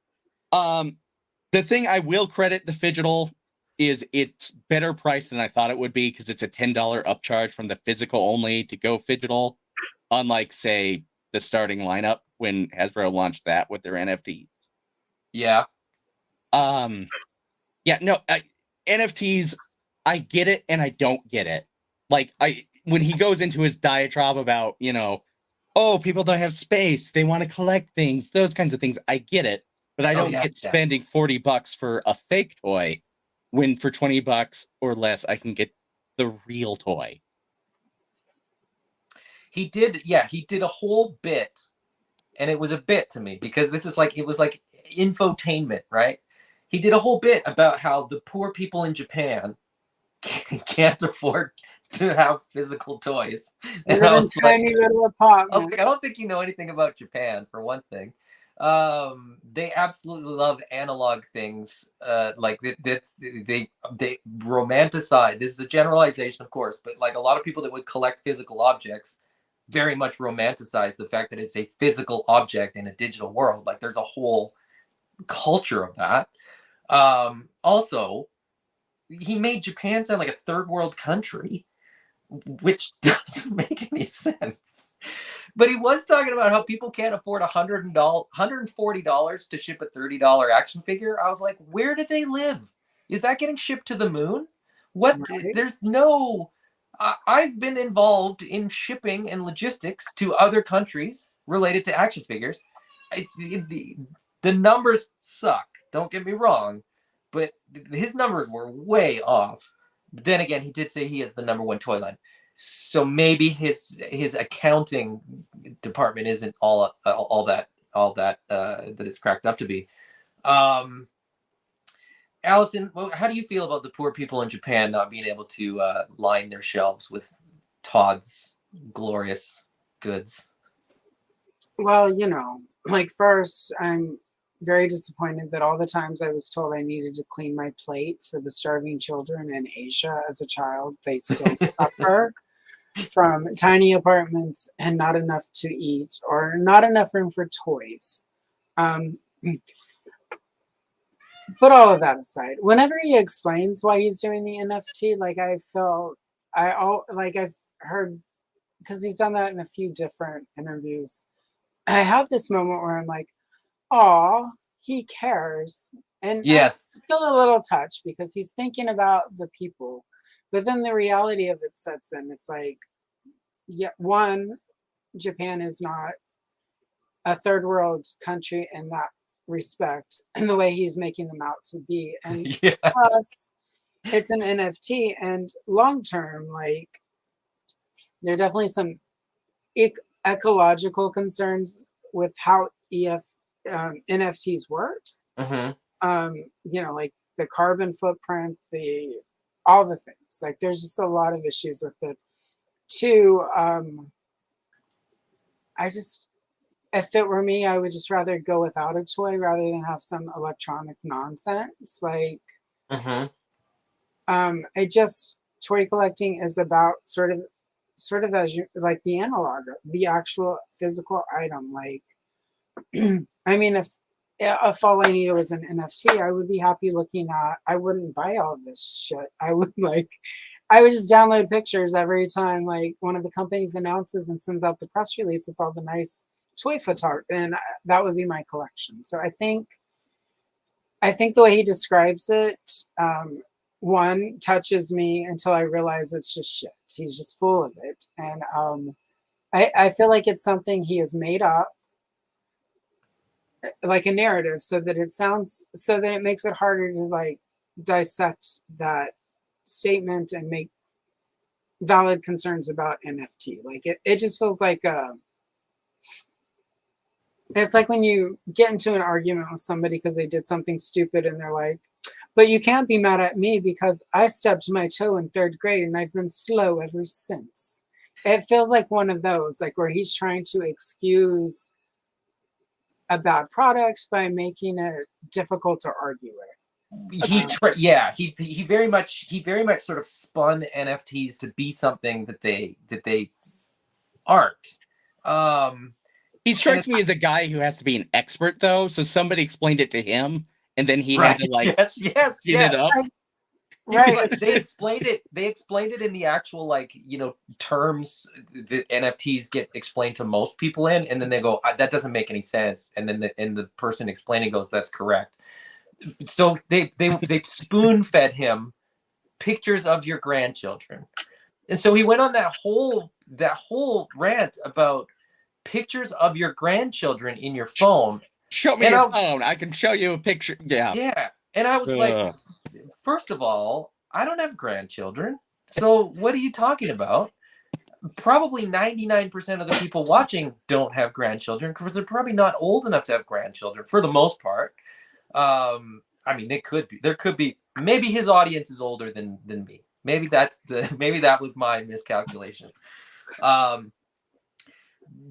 the thing I will credit the Phygital is it's better priced than I thought it would be because it's a $10 upcharge from the physical only to go Phygital, unlike say the starting lineup when Hasbro launched that with their NFTs. Yeah. Yeah, no, NFTs, I get it and I don't get it. Like when he goes into his diatribe about, oh, people don't have space, they want to collect things, those kinds of things, I get it, but I don't get spending $40 for a fake toy when for $20 or less I can get the real toy. He did a whole bit, and it was a bit to me because it was like infotainment, right? He did a whole bit about how the poor people in Japan can't afford to have physical toys. And I was little apartment. I was like, I don't think you know anything about Japan, for one thing. They absolutely love analog things. Like they romanticize. This is a generalization, of course, but like a lot of people that would collect physical objects very much romanticize the fact that it's a physical object in a digital world. Like there's a whole culture of that. Also, he made Japan sound like a third world country, which doesn't make any sense. But he was talking about how people can't afford $140 to ship a $30 action figure. I was like, where do they live? Is that getting shipped to the moon? What? Right. There's no. I've been involved in shipping and logistics to other countries related to action figures. The numbers suck. Don't get me wrong, but his numbers were way off. But then again, he did say he has the #1 toy line, so maybe his accounting department isn't all that that it's cracked up to be. Allison, how do you feel about the poor people in Japan not being able to line their shelves with Todd's glorious goods? Well, like first, I'm very disappointed that all the times I was told I needed to clean my plate for the starving children in Asia as a child, they still suffer from tiny apartments and not enough to eat or not enough room for toys. But all of that aside, whenever he explains why he's doing the NFT, like I've heard, because he's done that in a few different interviews, I have this moment where I'm like, oh, he cares. And yes, I feel a little touched because he's thinking about the people. But then the reality of it sets in. It's like, yeah, one, Japan is not a third world country in that respect the way he's making them out to be. And Yeah. plus, it's an NFT, and long term, like there are definitely some ecological concerns with how NFTs work. You know, like the carbon footprint, all the things. Like there's just a lot of issues with it too. If it were me, I would just rather go without a toy rather than have some electronic nonsense. Like, toy collecting is about sort of as you like the analog, the actual physical item. Like, I mean, if all I needed was an NFT, I would be happy looking at. I wouldn't buy all of this shit. I would just download pictures every time like one of the companies announces and sends out the press release with all the nice toy photography, and that would be my collection. So I think the way he describes it, one touches me until I realize it's just shit. He's just full of it, and I feel like it's something he has made up, like a narrative, so that it makes it harder to like dissect that statement and make valid concerns about NFT. Like it just feels like it's like when you get into an argument with somebody because they did something stupid and they're like, but you can't be mad at me because I stubbed my toe in 3rd grade and I've been slow ever since. It feels like one of those, like where he's trying to excuse a bad product by making it difficult to argue with. He very much sort of spun NFTs to be something that they aren't. He strikes me as a guy who has to be an expert, though. So somebody explained it to him, and then he had to like yes. it up. Right. They explained it in the actual like terms that NFTs get explained to most people in, and then they go, that doesn't make any sense, and then the person explaining goes, that's correct. So they spoon fed him pictures of your grandchildren, and so he went on that whole rant about pictures of your grandchildren in your phone. Show me your phone. I can show you a picture. Yeah. And I was like, first of all, I don't have grandchildren. So what are you talking about? Probably 99% of the people watching don't have grandchildren because they're probably not old enough to have grandchildren for the most part. I mean, there could be, maybe his audience is older than me. Maybe that was my miscalculation.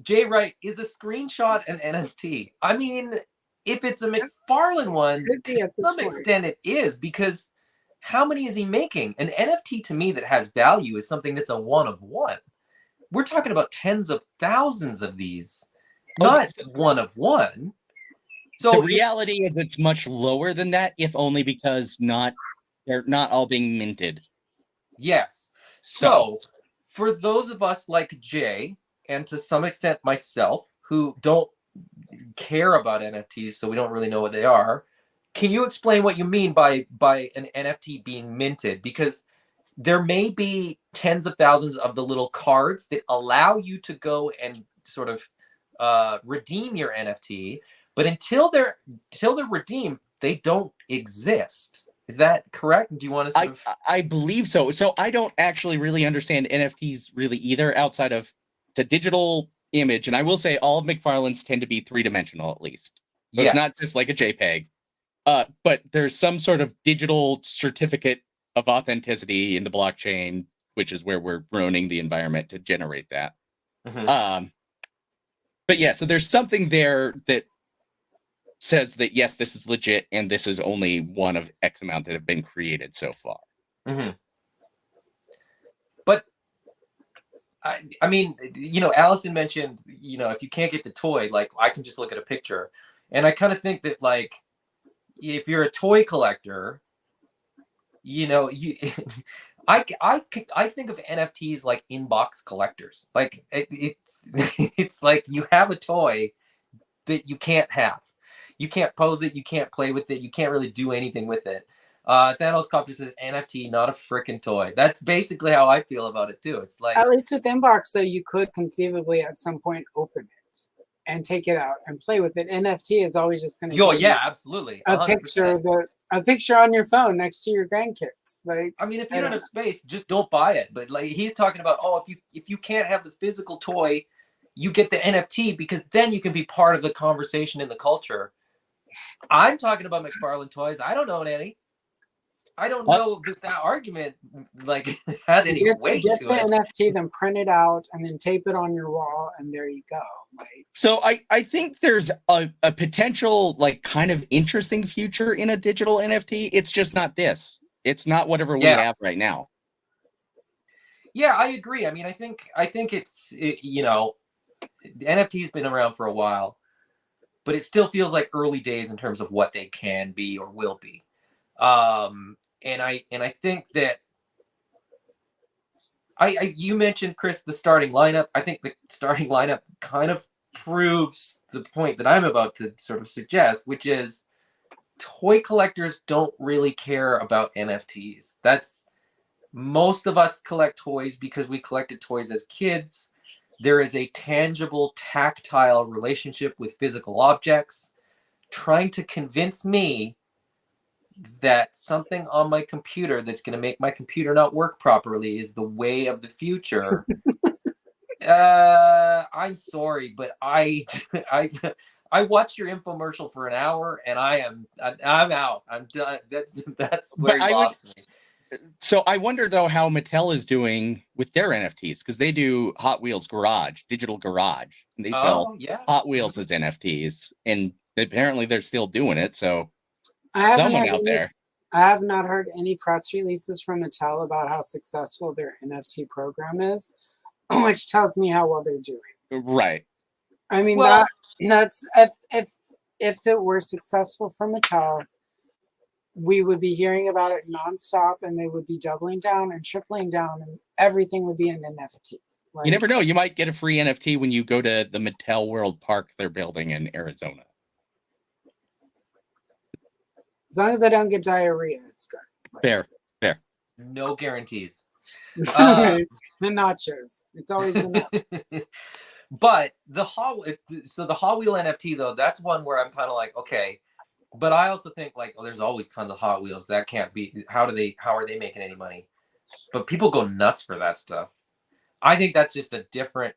Jay Wright, is a screenshot an NFT? I mean, if it's a McFarlane one, to some extent it is, because how many is he making? An NFT to me that has value is something that's a one of one. We're talking about tens of thousands of these, not one of one. So the reality is it's much lower than that, if only because they're not all being minted. Yes. So for those of us like Jay, and to some extent myself, who don't care about NFTs, so we don't really know what they are, can you explain what you mean by an NFT being minted? Because there may be tens of thousands of the little cards that allow you to go and sort of redeem your NFT, but until they're redeemed, they don't exist. Is that correct? Do you want to I believe so. So I don't actually really understand NFTs really either, outside of it's a digital image, and I will say all of McFarlane's tend to be 3-dimensional at least. So It's not just like a JPEG. But there's some sort of digital certificate of authenticity in the blockchain, which is where we're ruining the environment to generate that. But yeah, so there's something there that says that yes, this is legit, and this is only one of X amount that have been created so far. But I mean, Allison mentioned, if you can't get the toy, like I can just look at a picture. And I kind of think that, like, if you're a toy collector, I think of NFTs like inbox collectors. Like it's like you have a toy that you can't have. You can't pose it. You can't play with it. You can't really do anything with it. Thanos Copter says NFT, not a freaking toy. That's basically how I feel about it too. It's like, at least with inbox, though, you could conceivably at some point open it. and take it out and play with it. NFT is always just going to Yo, be yeah, absolutely. a 100%. picture on your phone next to your grandkids. Like, I mean, if you don't have space, just don't buy it. But like he's talking about, oh, if you can't have the physical toy, you get the NFT because then you can be part of the conversation in the culture. I'm talking about McFarlane toys. I don't own any. I don't know that argument like had any weight get to the it. NFT, then print it out, and then tape it on your wall, and there you go. Like, so I think there's a potential like kind of interesting future in a digital NFT. It's just not this. It's not whatever we have right now. Yeah, I agree. I mean, I think it's you know, NFT's been around for a while, but it still feels like early days in terms of what they can be or will be. And I think that you mentioned, Chris, the starting lineup. I think the starting lineup kind of proves the point that I'm about to sort of suggest, which is toy collectors don't really care about NFTs. That's most of us collect toys because we collected toys as kids. There is a tangible, tactile relationship with physical objects. Trying to convince me that something on my computer that's going to make my computer not work properly is the way of the future. I'm sorry, but I watched your infomercial for an hour and I'm out. I'm done. That's where you lost me. So I wonder though how Mattel is doing with their NFTs because they do Hot Wheels Garage, digital garage, and they sell Hot Wheels as NFTs, and apparently they're still doing it. So someone out there. I have not heard any press releases from Mattel about how successful their NFT program is, which tells me how well they're doing. Right. I mean, that's if it were successful for Mattel, we would be hearing about it nonstop, and they would be doubling down and tripling down, and everything would be an NFT. Like, you never know. You might get a free NFT when you go to the Mattel World Park they're building in Arizona. As long as I don't get diarrhea, it's good. Like, fair. No guarantees. The nachos. It's always the nachos. But the Hot Wheel NFT though, that's one where I'm kind of like, okay. But I also think like, oh, there's always tons of Hot Wheels. That can't be. How are they making any money? But people go nuts for that stuff. I think that's just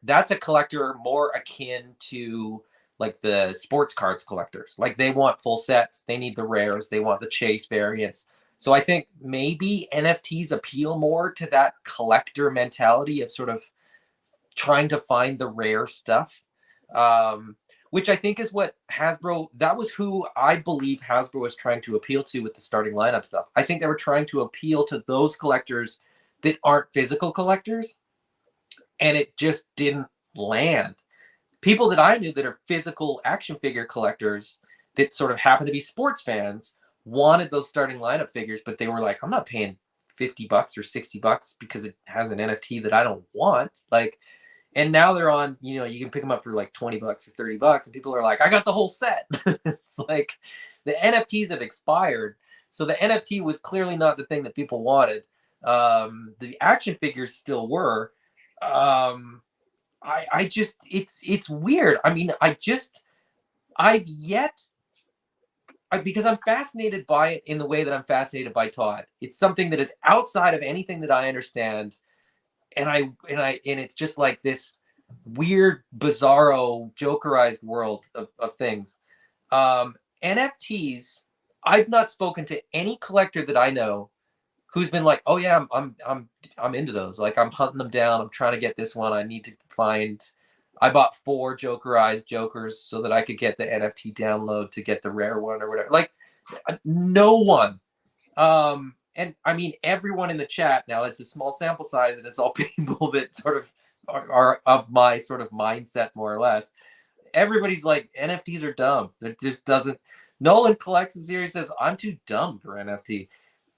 that's a collector more akin to like the sports cards collectors. Like they want full sets. They need the rares. They want the chase variants. So I think maybe NFTs appeal more to that collector mentality of sort of trying to find the rare stuff. Which I think is what Hasbro, that was who I believe Hasbro was trying to appeal to with the starting lineup stuff. I think they were trying to appeal to those collectors that aren't physical collectors, and it just didn't land. People that I knew that are physical action figure collectors that sort of happen to be sports fans wanted those starting lineup figures, but they were like, I'm not paying $50 or $60 because it has an NFT that I don't want. Like, and now they're on, you know, you can pick them up for like $20 or $30, and people are like, I got the whole set. It's like the NFTs have expired. So the NFT was clearly not the thing that people wanted. The action figures still were. I just, it's weird. I mean, because I'm fascinated by it in the way that I'm fascinated by Todd. It's something that is outside of anything that I understand. And it's just like this weird, bizarro, Jokerized world of things. NFTs. I've not spoken to any collector that I know who's been like, "Oh yeah, I'm into those. Like I'm hunting them down. I'm trying to get this one. I need to find." I bought 4 Jokerized Jokers so that I could get the NFT download to get the rare one or whatever. Like, no one. And I mean, everyone in the chat now, it's a small sample size and it's all people that sort of are of my sort of mindset, more or less. Everybody's like, NFTs are dumb. It just doesn't. Nolan collects a series, says, I'm too dumb for NFT.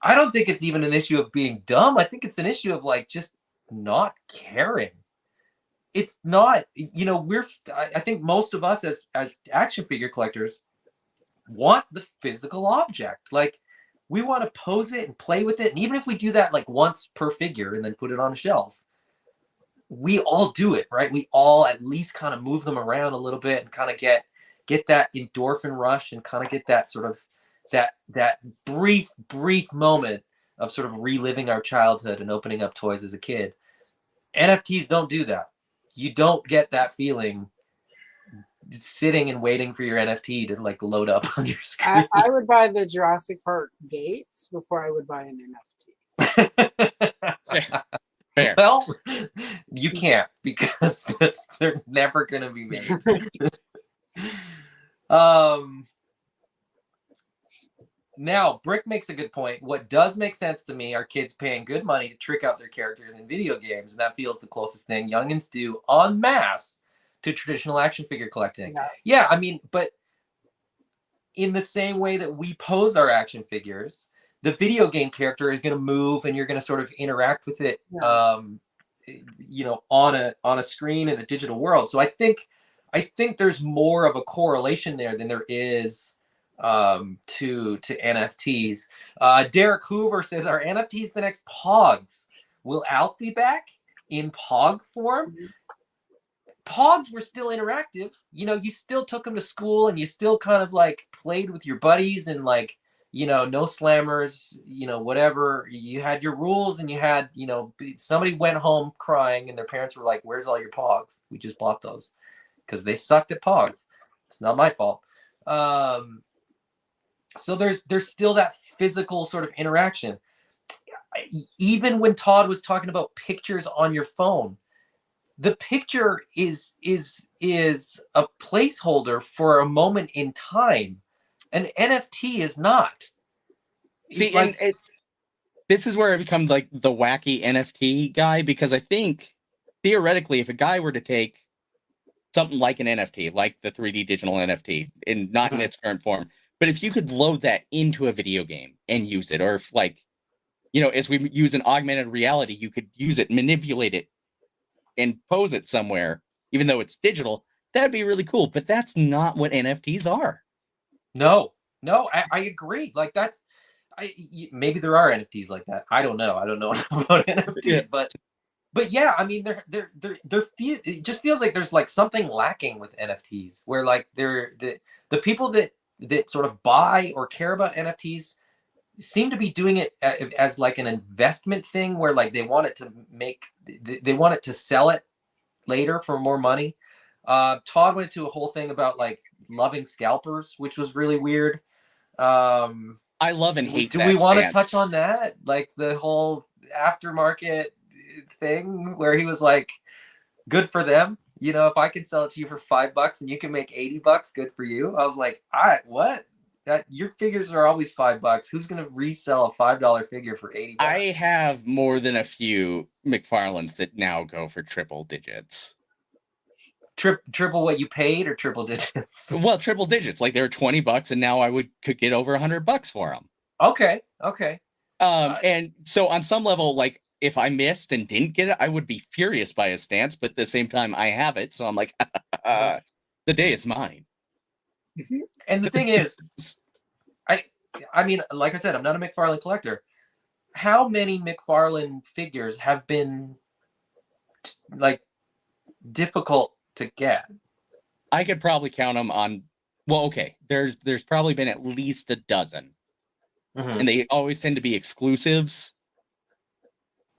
I don't think it's even an issue of being dumb. I think it's an issue of like just not caring. It's not, you know, I think most of us as action figure collectors want the physical object. Like, we want to pose it and play with it. And even if we do that like once per figure and then put it on a shelf, we all do it, right? We all at least kind of move them around a little bit and kind of get that endorphin rush and kind of get that sort of that brief moment of sort of reliving our childhood and opening up toys as a kid. NFTs don't do that. You don't get that feeling sitting and waiting for your NFT to like load up on your screen. I would buy the Jurassic Park gates before I would buy an NFT. Fair. Well, you can't because they're never gonna be made. Now, Brick makes a good point. What does make sense to me are kids paying good money to trick out their characters in video games, and that feels the closest thing youngins do en masse to traditional action figure collecting. Yeah, I mean, but in the same way that we pose our action figures, the video game character is going to move, and you're going to sort of interact with it, you know, on a screen in a digital world. So I think there's more of a correlation there than there is to NFTs. Derek Hoover says, "Are NFTs the next Pogs? Will Alf be back in Pog form?" Pogs were still interactive. You know, you still took them to school and you still kind of like played with your buddies and like, you know, no slammers, you know, whatever. You had your rules and you had, you know, somebody went home crying and their parents were like, "Where's all your Pogs? We just bought those," because they sucked at Pogs. It's not my fault. So there's still that physical sort of interaction. Even when Todd was talking about pictures on your phone, the picture is a placeholder for a moment in time. An NFT is not. See, like, and this is where I become like the wacky NFT guy, because I think theoretically, if a guy were to take something like an NFT, like the 3D digital NFT, in not in its current form, but if you could load that into a video game and use it, or if like, you know, as we use an augmented reality, you could use it, manipulate it, and pose it somewhere, even though it's digital, that'd be really cool. But that's not what NFTs are. No, I agree. Like maybe there are NFTs like that. I don't know. I don't know enough about NFTs, but yeah, I mean, it just feels like there's like something lacking with NFTs, where like the people that sort of buy or care about NFTs seem to be doing it as like an investment thing, where like they want it to sell it later for more money. Todd went to a whole thing about like loving scalpers, which was really weird. I love and hate. Do we want to touch on that? Like the whole aftermarket thing where he was like, good for them. You know, if I can sell it to you for $5 and you can make $80, good for you. I was like, what? Your figures are always $5. Who's going to resell a $5 figure for $80? I have more than a few McFarlanes that now go for triple digits. Triple what you paid, or triple digits? Well, triple digits. Like, they were $20 and now I could get over $100 for them. Okay. And so on some level, like, if I missed and didn't get it, I would be furious by his stance, but at the same time I have it, so I'm like, the day is mine. And the thing is, I mean, like I said, I'm not a McFarlane collector. How many McFarlane figures have been like difficult to get? I could probably count them on. Well, okay, there's probably been at least a dozen, and they always tend to be exclusives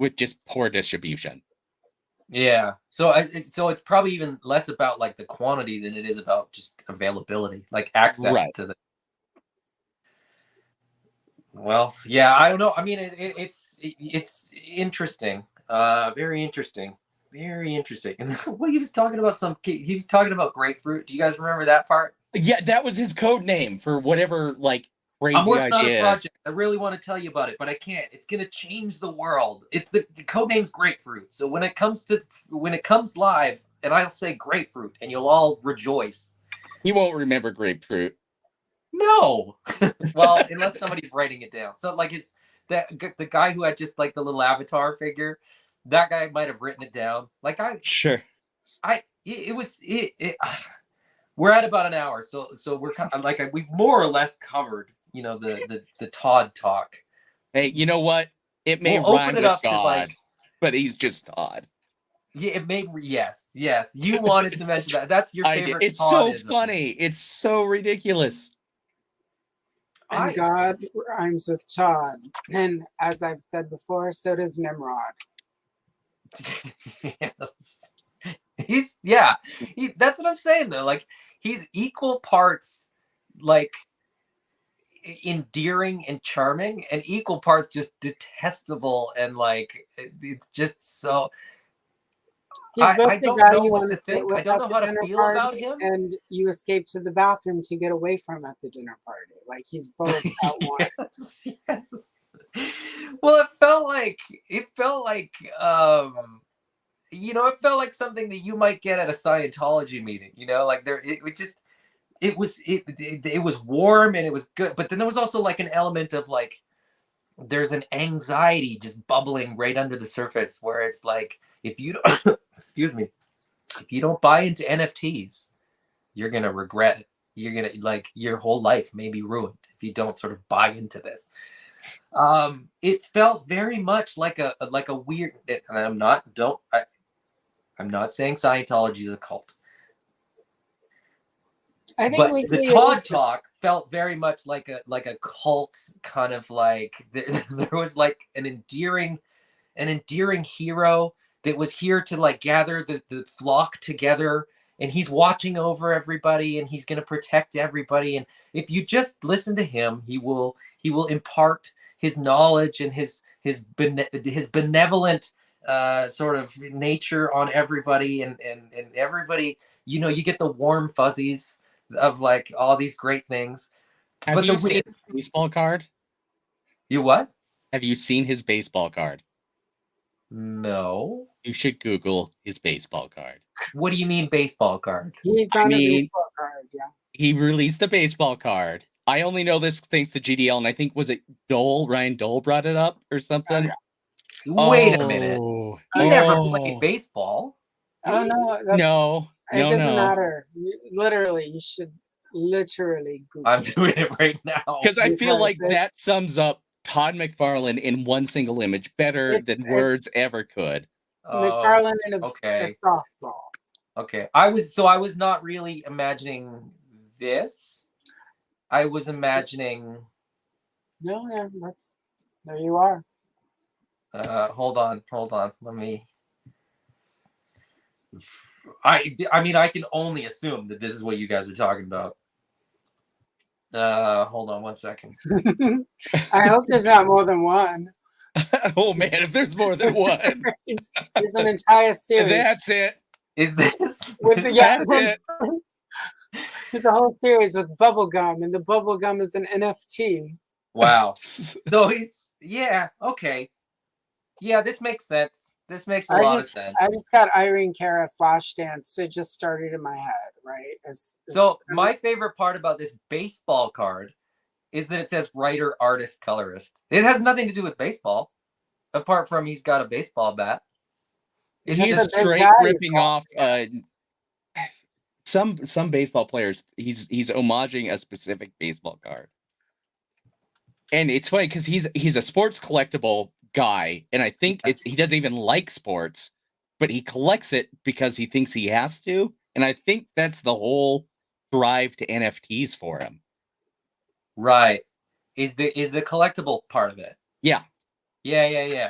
with just poor distribution. Yeah, so it's probably even less about like the quantity than it is about just availability, like access to the. Well, yeah, I don't know. I mean, it's interesting, very interesting. And what he was talking about, he was talking about grapefruit. Do you guys remember that part? Yeah, that was his code name for whatever like crazy I'm working idea. on a project. I really want to tell you about it, but I can't. It's gonna change the world. It's the code name's grapefruit. So when it comes live, and I'll say grapefruit, and you'll all rejoice. He won't remember grapefruit. No. Well, unless somebody's writing it down. So like the guy who had just like the little avatar figure, that guy might have written it down. Like we're at about an hour, so we're kind of like we've more or less covered, you know, the Todd talk. Hey, you know what? It may rhyme with God, but he's just Todd. Yeah, it made yes. You wanted to mention that. That's your I did. favorite. It's so Toddism. funny. It's so ridiculous. And God rhymes with Todd. And as I've said before, so does Nimrod. Yes. That's what I'm saying though. Like he's equal parts like endearing and charming and equal parts just detestable and like it's just so He's both I the don't guy know you what want to to sit think. I with don't at know the how to dinner feel party, about him. and you escape to the bathroom to get away from at the dinner party. Like he's both at once. Yes. Well, it felt like it felt like something that you might get at a Scientology meeting, like it was warm and it was good, but then there was also like an element of like there's an anxiety just bubbling right under the surface where it's like if you don't excuse me, if you don't buy into NFTs, you're gonna regret it. You're gonna like your whole life may be ruined if you don't sort of buy into this. It felt very much like a weird, and I'm not saying Scientology is a cult, I think but the legally it Todd is. talk felt very much like a cult kind of like there was like an endearing hero that was here to like gather the flock together, and he's watching over everybody and he's going to protect everybody, and if you just listen to him, he will impart his knowledge and his benevolent sort of nature on everybody, and everybody, you get the warm fuzzies of like all these great things. Have But you seen his baseball card? You what? Have you seen his baseball card? No. You should Google his baseball card. What do you mean baseball card? He's on a baseball card, yeah. He released the baseball card. I only know this thanks to GDL, and I think was it Ryan Dole brought it up or something. Wait a minute. He never played baseball. Oh no, no, it doesn't matter. You should literally Google. I'm doing it right now because I feel like that sums up Todd McFarlane in one single image better than words ever could. McFarlane in a softball. Okay, I was not really imagining this. I was imagining. No, yeah, there you are. Hold on. Let me. I mean, I can only assume that this is what you guys are talking about. Hold on one second. I hope there's not more than one. Oh man, if there's more than one, there's an entire series. That's it. Is this? That's it. There's a whole series with bubblegum, and the bubblegum is an NFT. Wow. So okay. Yeah, this makes sense. This makes a lot of sense. I just got Irene Cara Flashdance, so it just started in my head, right? My favorite part about this baseball card is that it says writer, artist, colorist. It has nothing to do with baseball, apart from he's got a baseball bat. He's straight ripping off some baseball players. He's homaging a specific baseball card. And it's funny because he's a sports collectible guy, and I think he doesn't even like sports, but he collects it because he thinks he has to, and I think that's the whole drive to NFTs for him. Right. Is the collectible part of it? Yeah.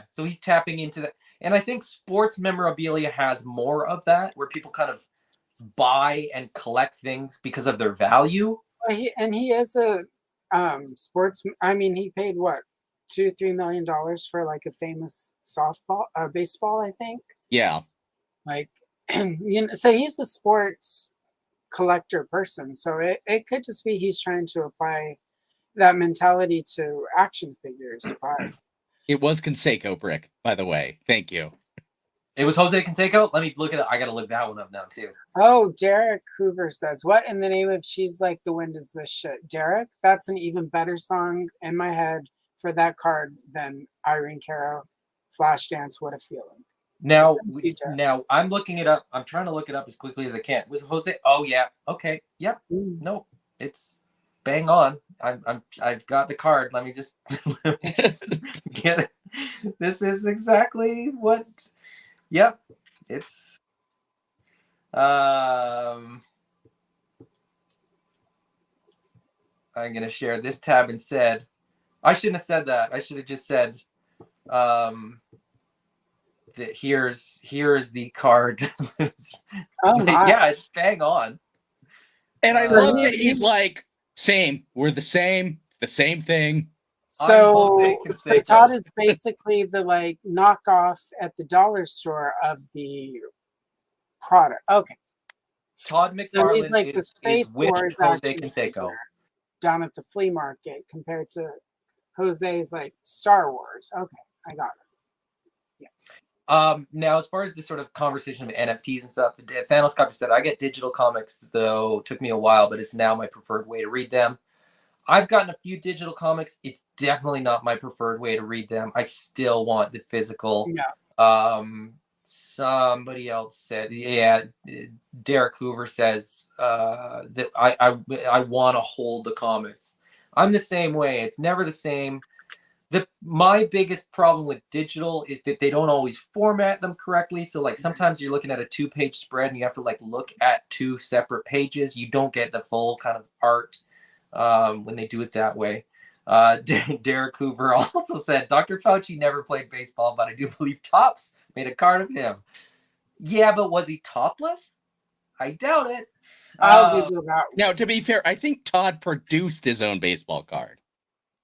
So he's tapping into that, and I think sports memorabilia has more of that, where people kind of buy and collect things because of their value. He is a sports. I mean, he paid what, $2-3 million for like a famous baseball, I think. Yeah. Like, so he's a sports collector person. So it could just be he's trying to apply that mentality to action figures. But it was Canseco Brick, by the way. Thank you. It was Jose Canseco? Let me look at it. I got to look that one up now, too. Oh, Derek Hoover says, what in the name of She's Like the Wind is this shit? Derek, that's an even better song in my head for that card than Irene Cara Flashdance, What a Feeling. Now I'm looking it up. I'm trying to look it up as quickly as I can. Was Jose? Oh, yeah. Okay. Yep. No, it's bang on. I've got the card. Let me just get it. This is exactly what. Yep. It's I'm gonna share this tab instead. I shouldn't have said that. I should have just said that here's the card. Oh my. Yeah, it's bang on. And I So love he- that he's like, same. We're the same thing. So, I'm so Todd is basically the like knockoff at the dollar store of the product. Okay. Todd So he's McFarlane like the is Space which Wars Jose action Canseco. figure down at the flea market compared to Jose's like Star Wars. Okay, I got it. Now, as far as the sort of conversation of NFTs and stuff, Thanos Copter said, I get digital comics, though it took me a while, but it's now my preferred way to read them. I've gotten a few digital comics. It's definitely not my preferred way to read them. I still want the physical. Yeah. Somebody else said, yeah, Derek Hoover says that I want to hold the comics. I'm the same way. It's never the same. My biggest problem with digital is that they don't always format them correctly. So like sometimes you're looking at a 2-page spread and you have to like look at 2 separate pages. You don't get the full kind of art when they do it that way. Derek Hoover also said, Dr. Fauci never played baseball, but I do believe Topps made a card of him. Yeah, but was he topless? I doubt it. I'll give you that. Now, to be fair, I think Todd produced his own baseball card.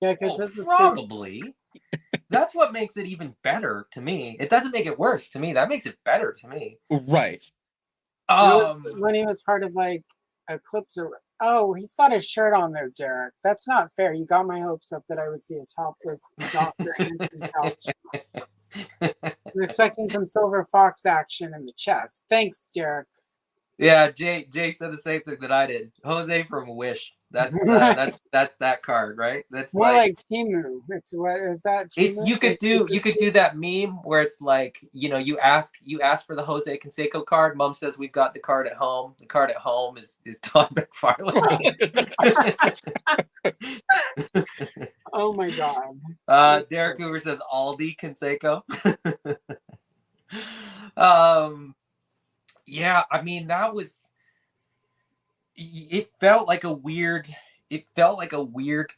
Yeah, because this is probably. That's what makes it even better to me. It doesn't make it worse to me. That makes it better to me. Right. When he was part of like Eclipse. Oh, he's got his shirt on there, Derek. That's not fair. You got my hopes up that I would see a topless Dr. Anthony Fauci. I'm expecting some Silver Fox action in the chest. Thanks, Derek. Yeah, Jay said the same thing that I did. Jose from Wish. That's that card, right? That's more like Timu. It's what is that? Timu? It's you could do that meme where it's like, you know, you ask for the Jose Canseco card. Mom says we've got the card at home. The card at home is Todd McFarlane. Oh my god. Derek Hoover says Aldi Canseco. Yeah, I mean it felt like a weird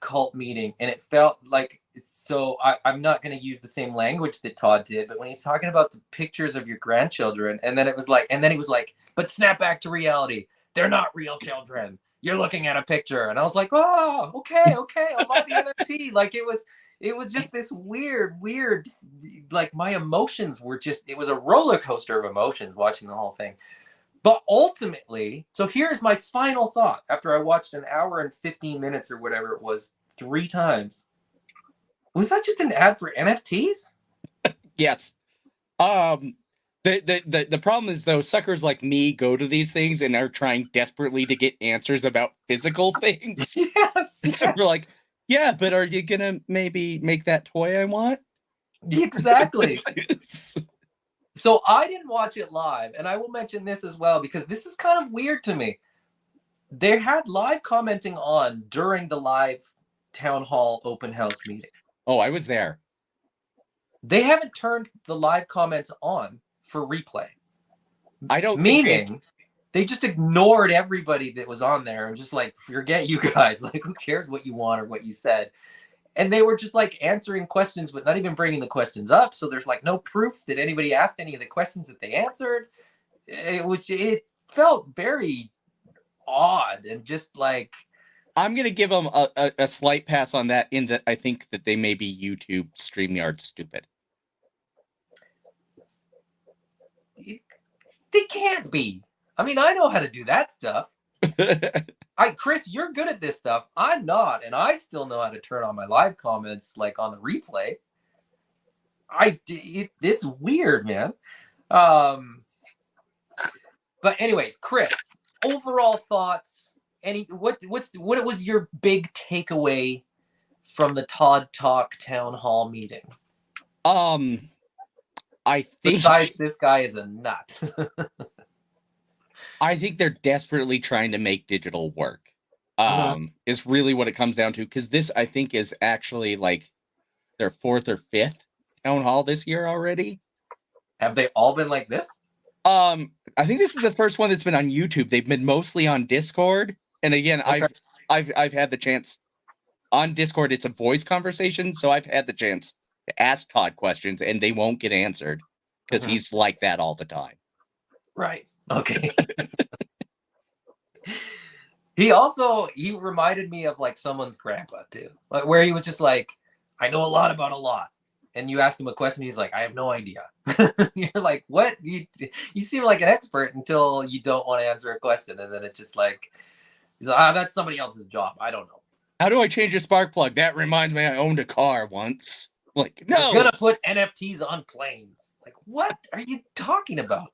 cult meeting, and it felt like, so I'm not going to use the same language that Todd did, but when he's talking about the pictures of your grandchildren, and then he was like, but snap back to reality. They're not real children. You're looking at a picture. And I was like, oh, okay, I'll buy the NFT. Like it was just this weird, like my emotions were it was a roller coaster of emotions watching the whole thing. But ultimately, so here's my final thought after I watched an hour and 15 minutes or whatever it was 3 times. Was that just an ad for NFTs? Yes. The problem is, though, suckers like me go to these things and are trying desperately to get answers about physical things. Yes. So we're like, yeah, but are you gonna maybe make that toy I want? Exactly. So I didn't watch it live, and I will mention this as well because this is kind of weird to me. They had live commenting on during the live town hall open house meeting. Oh, I was there. They haven't turned the live comments on for replay. I don't meaning they just ignored everybody that was on there and just like, forget you guys. Like, who cares what you want or what you said? And they were just like answering questions, but not even bringing the questions up. So there's like no proof that anybody asked any of the questions that they answered. It felt very odd and just like. I'm going to give them a slight pass on that, in that I think that they may be YouTube StreamYard stupid. They can't be. I mean, I know how to do that stuff. Chris, you're good at this stuff. I'm not, and I still know how to turn on my live comments like on the replay. It's weird, man. But anyways, Chris, overall thoughts. What was your big takeaway from the Todd Talk town hall meeting? I think besides this guy is a nut. I think they're desperately trying to make digital work. Is really what it comes down to, because this, I think, is actually like their 4th or 5th town hall this year already. Have they all been like this? I think this is the first one that's been on YouTube. They've been mostly on Discord. And again, Okay. I've had the chance on Discord. It's a voice conversation, so I've had the chance to ask Todd questions, and they won't get answered because he's like that all the time. Right. Okay. He reminded me of like someone's grandpa too, like where he was just like, I know a lot about a lot. And you ask him a question, he's like, I have no idea. You're like, what? You seem like an expert until you don't want to answer a question. And then it's just like, he's like, that's somebody else's job. I don't know. How do I change a spark plug? That reminds me I owned a car once. Like, no. I'm going to put NFTs on planes. Like, what are you talking about?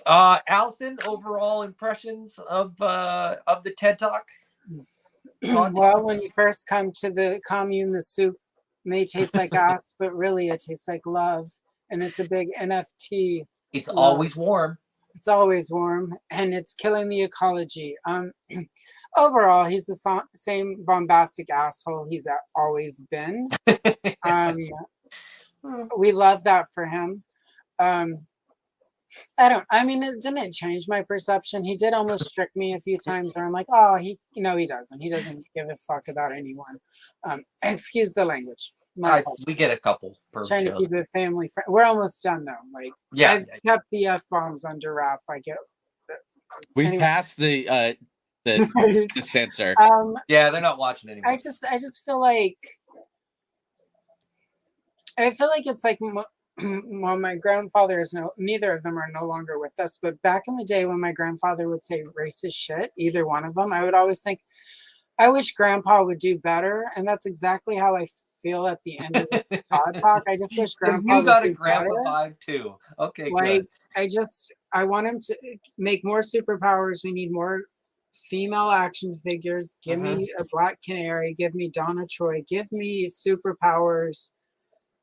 Allison, overall impressions of the TED Talk? Well, when you first come to the commune, the soup may taste like ass, but really it tastes like love. And it's a big NFT. It's always warm. It's always warm, and it's killing the ecology. Overall, he's the same bombastic asshole he's always been. We love that for him. I mean, it didn't change my perception. He did almost trick me a few times where I'm like, oh, he doesn't. He doesn't give a fuck about anyone. Excuse the language. We get a couple per trying show. to keep it family friendly. We're almost done though. Like, I've kept the F-bombs under wrap. We've passed the censor. Yeah, they're not watching anymore. I just feel like it's like, well, my grandfather is neither of them are no longer with us, but back in the day when my grandfather would say racist shit, either one of them, I would always think, I wish grandpa would do better. And that's exactly how I feel at the end of the Todd Talk. I just wish grandpa you got would a grandpa vibe too. Okay, like, good. I want him to make more superpowers. We need more female action figures. Give me a Black Canary. Give me Donna Troy. Give me superpowers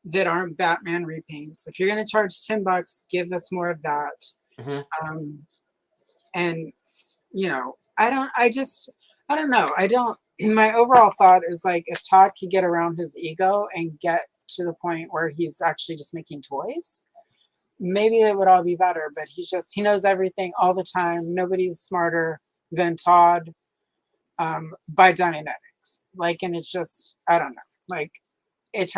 that aren't Batman repaints. If you're going to charge $10, give us more of that. And I don't know. My overall thought is like, if Todd could get around his ego and get to the point where he's actually just making toys, maybe it would all be better. But he knows everything all the time. Nobody's smarter than Todd by Dynamics. Like, and it's just, I don't know. Like, it's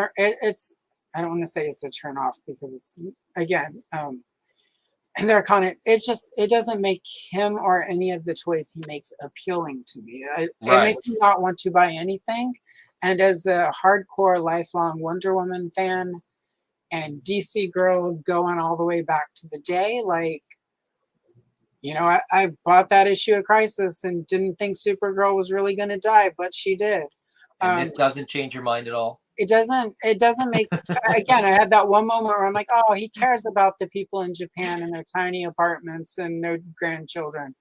I don't want to say it's a turn off because it's, again, and they're kind of, it doesn't make him or any of the toys he makes appealing to me. It makes me not want to buy anything. And as a hardcore lifelong Wonder Woman fan and DC girl going all the way back to the day, like, I bought that issue of Crisis and didn't think Supergirl was really going to die, but she did. And this doesn't change your mind at all? It doesn't make, again, I had that one moment where I'm like, oh, he cares about the people in Japan and their tiny apartments and their grandchildren.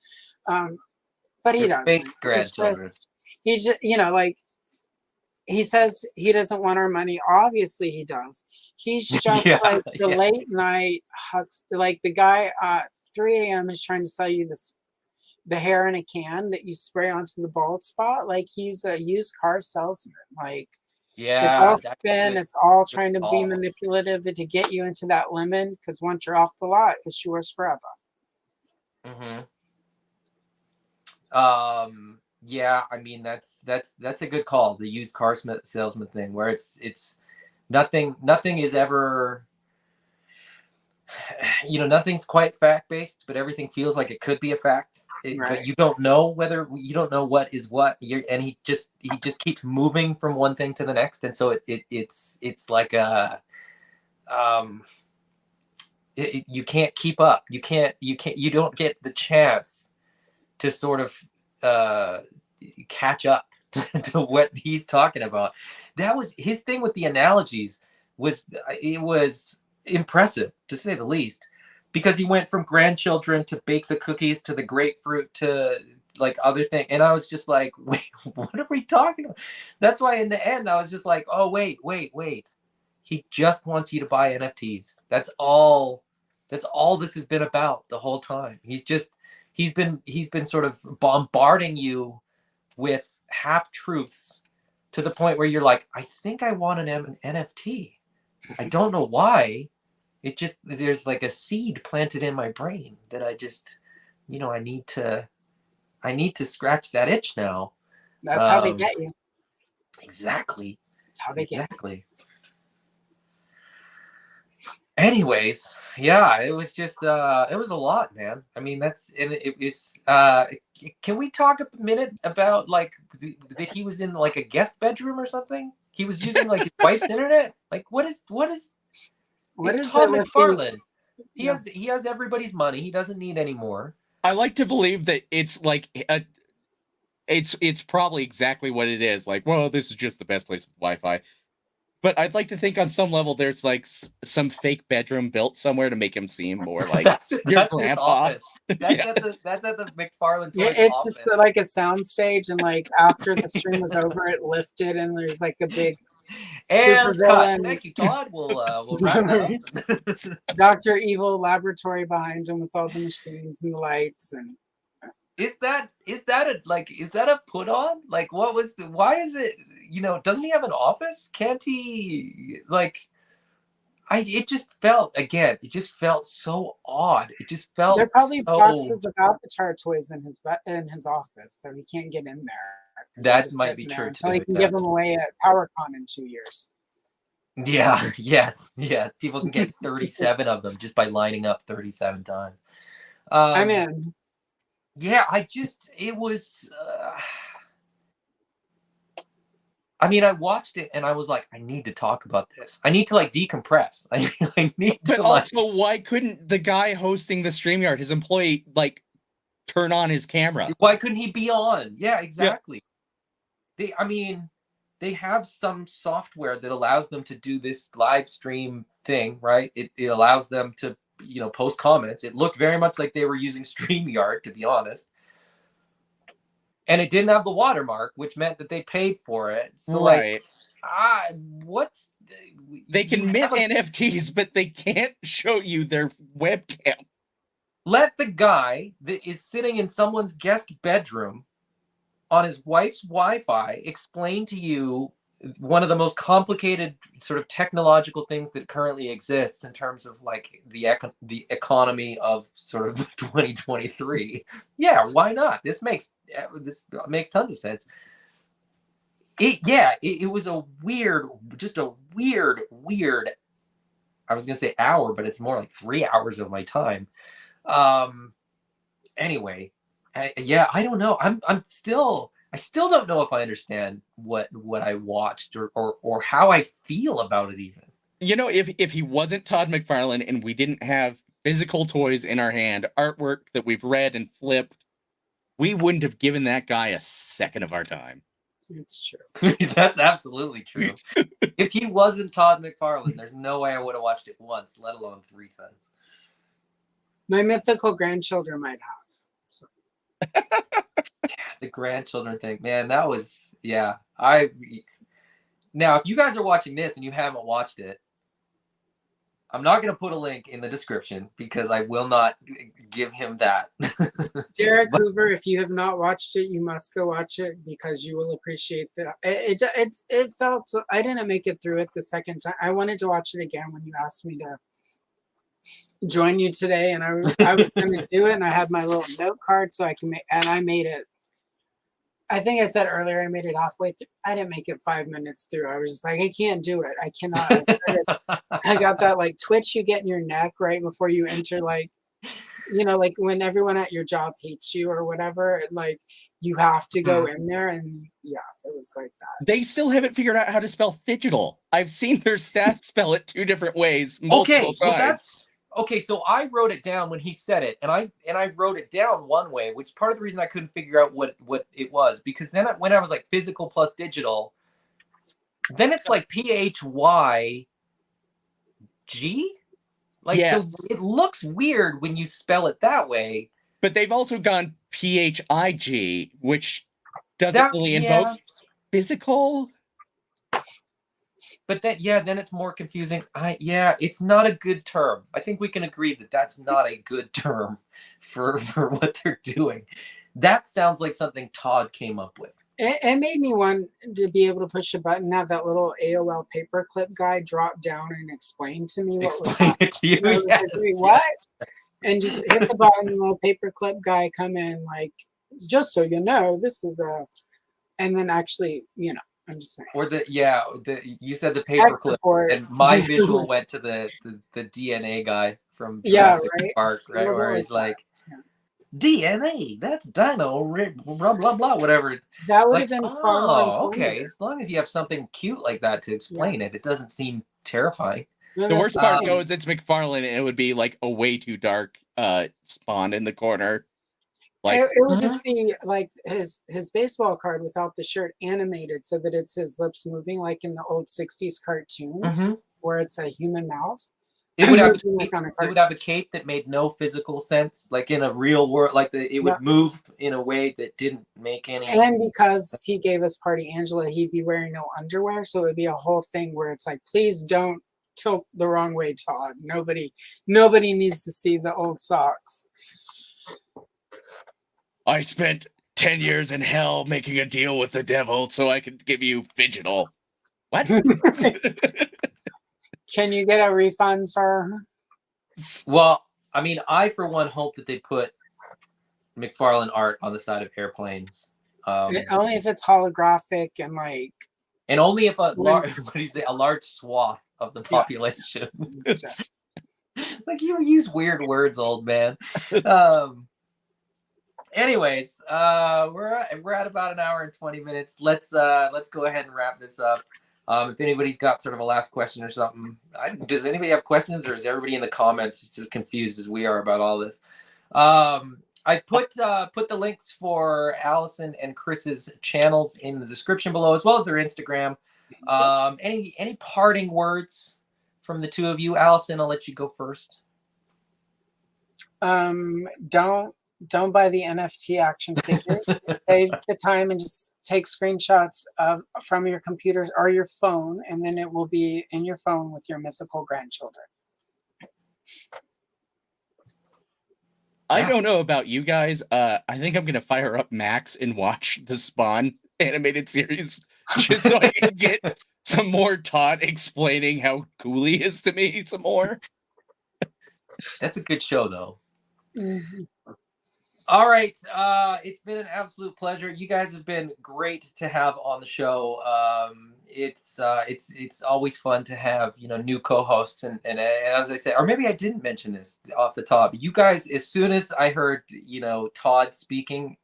But he doesn't. Fake grandchildren. He just, like, he says he doesn't want our money. Obviously he does. He's just like the late night hucks, like the guy 3 a.m. is trying to sell you the hair in a can that you spray onto the bald spot. Like, he's a used car salesman. Like, it's all spin. It's all trying to be manipulative to get you into that lemon, because once you're off the lot, it's yours forever. Yeah, I mean, that's a good call. The used car salesman thing, where it's nothing is ever, nothing's quite fact based, but everything feels like it could be a fact. But you don't know what is what. And he just keeps moving from one thing to the next, and so it's like you can't keep up. You don't get the chance to sort of catch up to what he's talking about. That was his thing with the analogies. It was impressive, to say the least. Because he went from grandchildren to bake the cookies to the grapefruit to like other things. And I was just like, wait, what are we talking about? That's why in the end, I was just like, oh, wait. He just wants you to buy NFTs. That's all this has been about the whole time. He's been sort of bombarding you with half-truths to the point where you're like, I think I want an NFT. I don't know why, there's like a seed planted in my brain that I just, I need to scratch that itch now. That's how they get you. Exactly. That's how they get you. Exactly. Anyways, yeah, it was just it was a lot, man. I mean, it was can we talk a minute about like that he was in like a guest bedroom or something? He was using like his wife's internet? Like what is it's Todd McFarlane. He has everybody's money. He doesn't need any more. I like to believe that it's like it's probably exactly what it is. Like, well, this is just the best place with Wi-Fi. But I'd like to think on some level there's like some fake bedroom built somewhere to make him seem more like your grandpa. That's at the McFarlane Toys It's office. just like a soundstage, and like after the stream was over, it lifted, and there's like a big and cut. Thank you, Todd. We'll wrap it up. Dr. Evil laboratory behind him with all the machines and the lights. And is that a put on? Like, why is it? Doesn't he have an office? Can't he like? It just felt so odd. It just felt there are probably boxes of Avatar toys in his office, so he can't get in there. That might be true too. So he can give them away at PowerCon in 2 years. Yeah. Yes. Yeah. People can get 37 of them just by lining up 37 times. I'm in. Yeah. It was. I mean, I watched it and I was like, I need to talk about this. I need to like decompress. I need to. But also, why couldn't the guy hosting the StreamYard, his employee, like turn on his camera? Why couldn't he be on? Yeah, exactly. Yeah. They have some software that allows them to do this live stream thing, right? It allows them to, post comments. It looked very much like they were using StreamYard, to be honest. And it didn't have the watermark, which meant that they paid for it. So right. They can mint NFTs, but they can't show you their webcam. Let the guy that is sitting in someone's guest bedroom on his wife's Wi-Fi explain to you one of the most complicated sort of technological things that currently exists in terms of like the economy of sort of 2023. Yeah, why not? This makes tons of sense. It was a weird. I was gonna say hour, but it's more like 3 hours of my time. Anyway, I don't know. I still don't know if I understand what I watched or how I feel about it even. If he wasn't Todd McFarlane and we didn't have physical toys in our hand, artwork that we've read and flipped, we wouldn't have given that guy a second of our time. It's true. That's absolutely true. If he wasn't Todd McFarlane, there's no way I would have watched it once, let alone 3 times. My mythical grandchildren might have. So. The grandchildren thing, man, that was, yeah. Now, if you guys are watching this and you haven't watched it, I'm not going to put a link in the description because I will not give him that. Derek Hoover, if you have not watched it, you must go watch it because you will appreciate that. It felt, I didn't make it through it the second time. I wanted to watch it again when you asked me to join you today, and I was going to do it, and I had my little note card so I can make, and I made it. I think I said earlier I made it halfway through. I didn't make it 5 minutes through. I was just like, I can't do it. I cannot. I got that like twitch you get in your neck right before you enter, like, like when everyone at your job hates you or whatever, and like you have to go in there, and yeah, it was like that. They still haven't figured out how to spell fidgetal. I've seen their staff spell it 2 different ways. Okay, well okay, so I wrote it down when he said it, and I wrote it down one way, which part of the reason I couldn't figure out what it was, because then when I was like physical plus digital, then it's like PHYG. Like yes. It looks weird when you spell it that way. But they've also gone PHIG, which doesn't really invoke physical. But then it's more confusing. It's not a good term. I think we can agree that that's not a good term for what they're doing. That sounds like something Todd came up with. It made me want to be able to push a button, have that little AOL paperclip guy drop down and explain to me what was Explain happening. it to you. I was Yes, like, wait, what? yes. And just hit the button, the little paperclip guy come in, like, just so you know, this is a, and then actually, you know, I'm just saying. Or you said the Tech paperclip, support. and my visual went to the DNA guy from Yeah, Jurassic right. Park, A right? little bit Where like he's that. like, Yeah. DNA, that's dino, blah blah blah, whatever. That would Like, have been far more okay. informative. As long as you have something cute like that to explain it, it doesn't seem terrifying. No, The that's worst part thing. though is it's McFarlane, and it would be like a way too dark spawn in the corner. Like It would just be like his baseball card without the shirt animated so that it's his lips moving like in the old 60s cartoon where it's a human mouth. It would have a a cape that made no physical sense, like in a real world, like it would move in a way that didn't make any. And because he gave us Party Angela, he'd be wearing no underwear, so it would be a whole thing where it's like, please don't tilt the wrong way, Todd. Nobody needs to see the old socks. I spent 10 years in hell making a deal with the devil so I could give you Fidgetal. What? Can you get a refund, sir? Well, I mean, I for one hope that they put McFarlane art on the side of airplanes. Only if it's holographic and like. And only if a large swath of the population. Like, you use weird words, old man. Anyways, we're at about an hour and 20 minutes. Let's go ahead and wrap this up. If anybody's got sort of a last question or something, does anybody have questions, or is everybody in the comments just as confused as we are about all this? I put the links for Allison and Chris's channels in the description below, as well as their Instagram. Any parting words from the two of you? Allison, I'll let you go first. Don't buy the NFT action figure. Save the time and just take screenshots from your computers or your phone, and then it will be in your phone with your mythical grandchildren. I don't know about you guys. I think I'm gonna fire up Max and watch the Spawn animated series just so I can get some more Todd explaining how cool he is to me some more. That's a good show, though. All right, it's been an absolute pleasure. You guys have been great to have on the show. It's always fun to have new co-hosts, and as I said, or maybe I didn't mention this off the top. You guys, as soon as I heard Todd speaking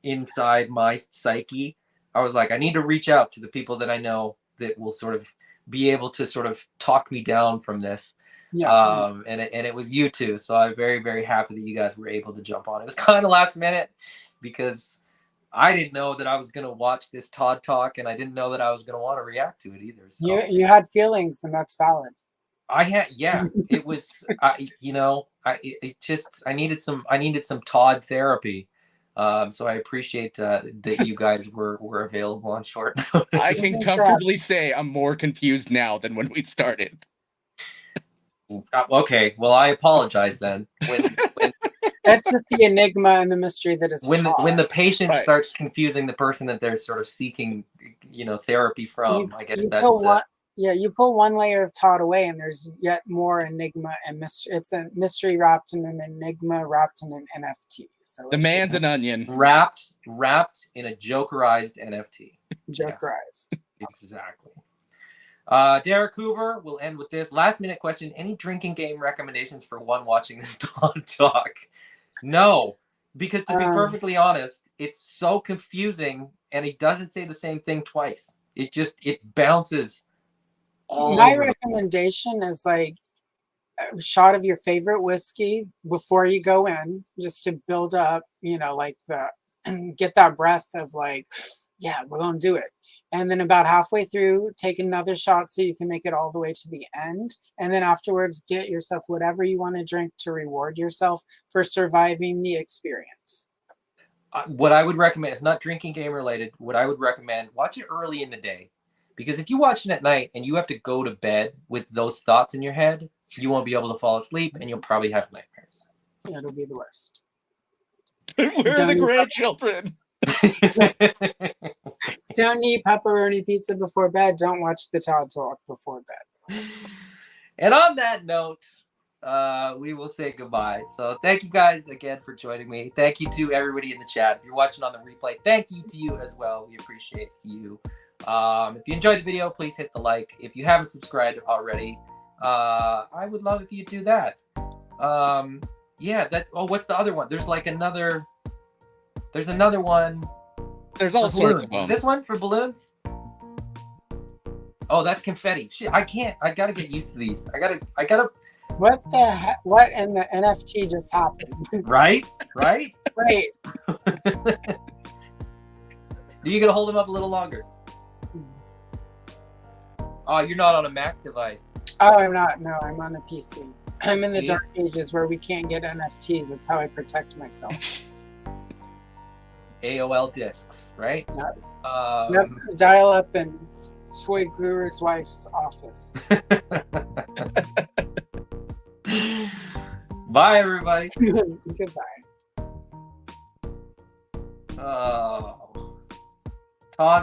inside my psyche, I was like, I need to reach out to the people that I know that will sort of be able to sort of talk me down from this. And it was you two, so I'm very, very happy that you guys were able to jump on. It was kind of last minute because I didn't know that I was going to watch this Todd talk, and I didn't know that I was going to want to react to it either. So. You had feelings, and that's valid. It was I needed some Todd therapy. So I appreciate that you guys were available on short notice. I can comfortably say I'm more confused now than when we started. Okay, well, I apologize then. When That's just the enigma and the mystery that is when the patient starts confusing the person that they're sort of seeking, therapy from. I guess that's you pull one layer of Todd away, and there's yet more enigma and mystery. It's a mystery wrapped in an enigma, wrapped in an NFT. So the man's an onion, wrapped in a Jokerized NFT. Jokerized. Yes, exactly. Derek Hoover, we'll end with this last minute question. Any drinking game recommendations for one watching this Todd talk? No, because to be perfectly honest, it's so confusing, and he doesn't say the same thing twice. It bounces all My over. recommendation is like a shot of your favorite whiskey before you go in, just to build up, and get that breath of like, yeah, we're gonna do it. And then about halfway through, take another shot so you can make it all the way to the end. And then afterwards, get yourself whatever you want to drink to reward yourself for surviving the experience. What I would recommend, it's not drinking game related. What I would recommend, watch it early in the day. Because if you watch it at night and you have to go to bed with those thoughts in your head, you won't be able to fall asleep, and you'll probably have nightmares. It'll be the worst. Where are the grandchildren? Don't eat pepperoni pizza before bed. Don't watch the Todd Talk before bed. And on that note, we will say goodbye. So thank you guys again for joining me. Thank you to everybody in the chat. If you're watching on the replay, thank you to you as well. We appreciate you. If you enjoyed the video, please hit the like. If you haven't subscribed already, I would love if you do that. Yeah, that's, oh, what's the other one? There's another one. There's all sorts of them. This one for balloons? Oh, that's confetti. Shit, I gotta get used to these. I gotta. What the heck? What in the NFT just happened? Right? Wait. Are you gonna hold them up a little longer? Oh, you're not on a Mac device. Oh, I'm not. No, I'm on a PC. I'm in the dark ages where we can't get NFTs. It's how I protect myself. AOL discs, right? Yep. Dial up in Toy Guru's wife's office. Bye, everybody. Goodbye. Oh, Todd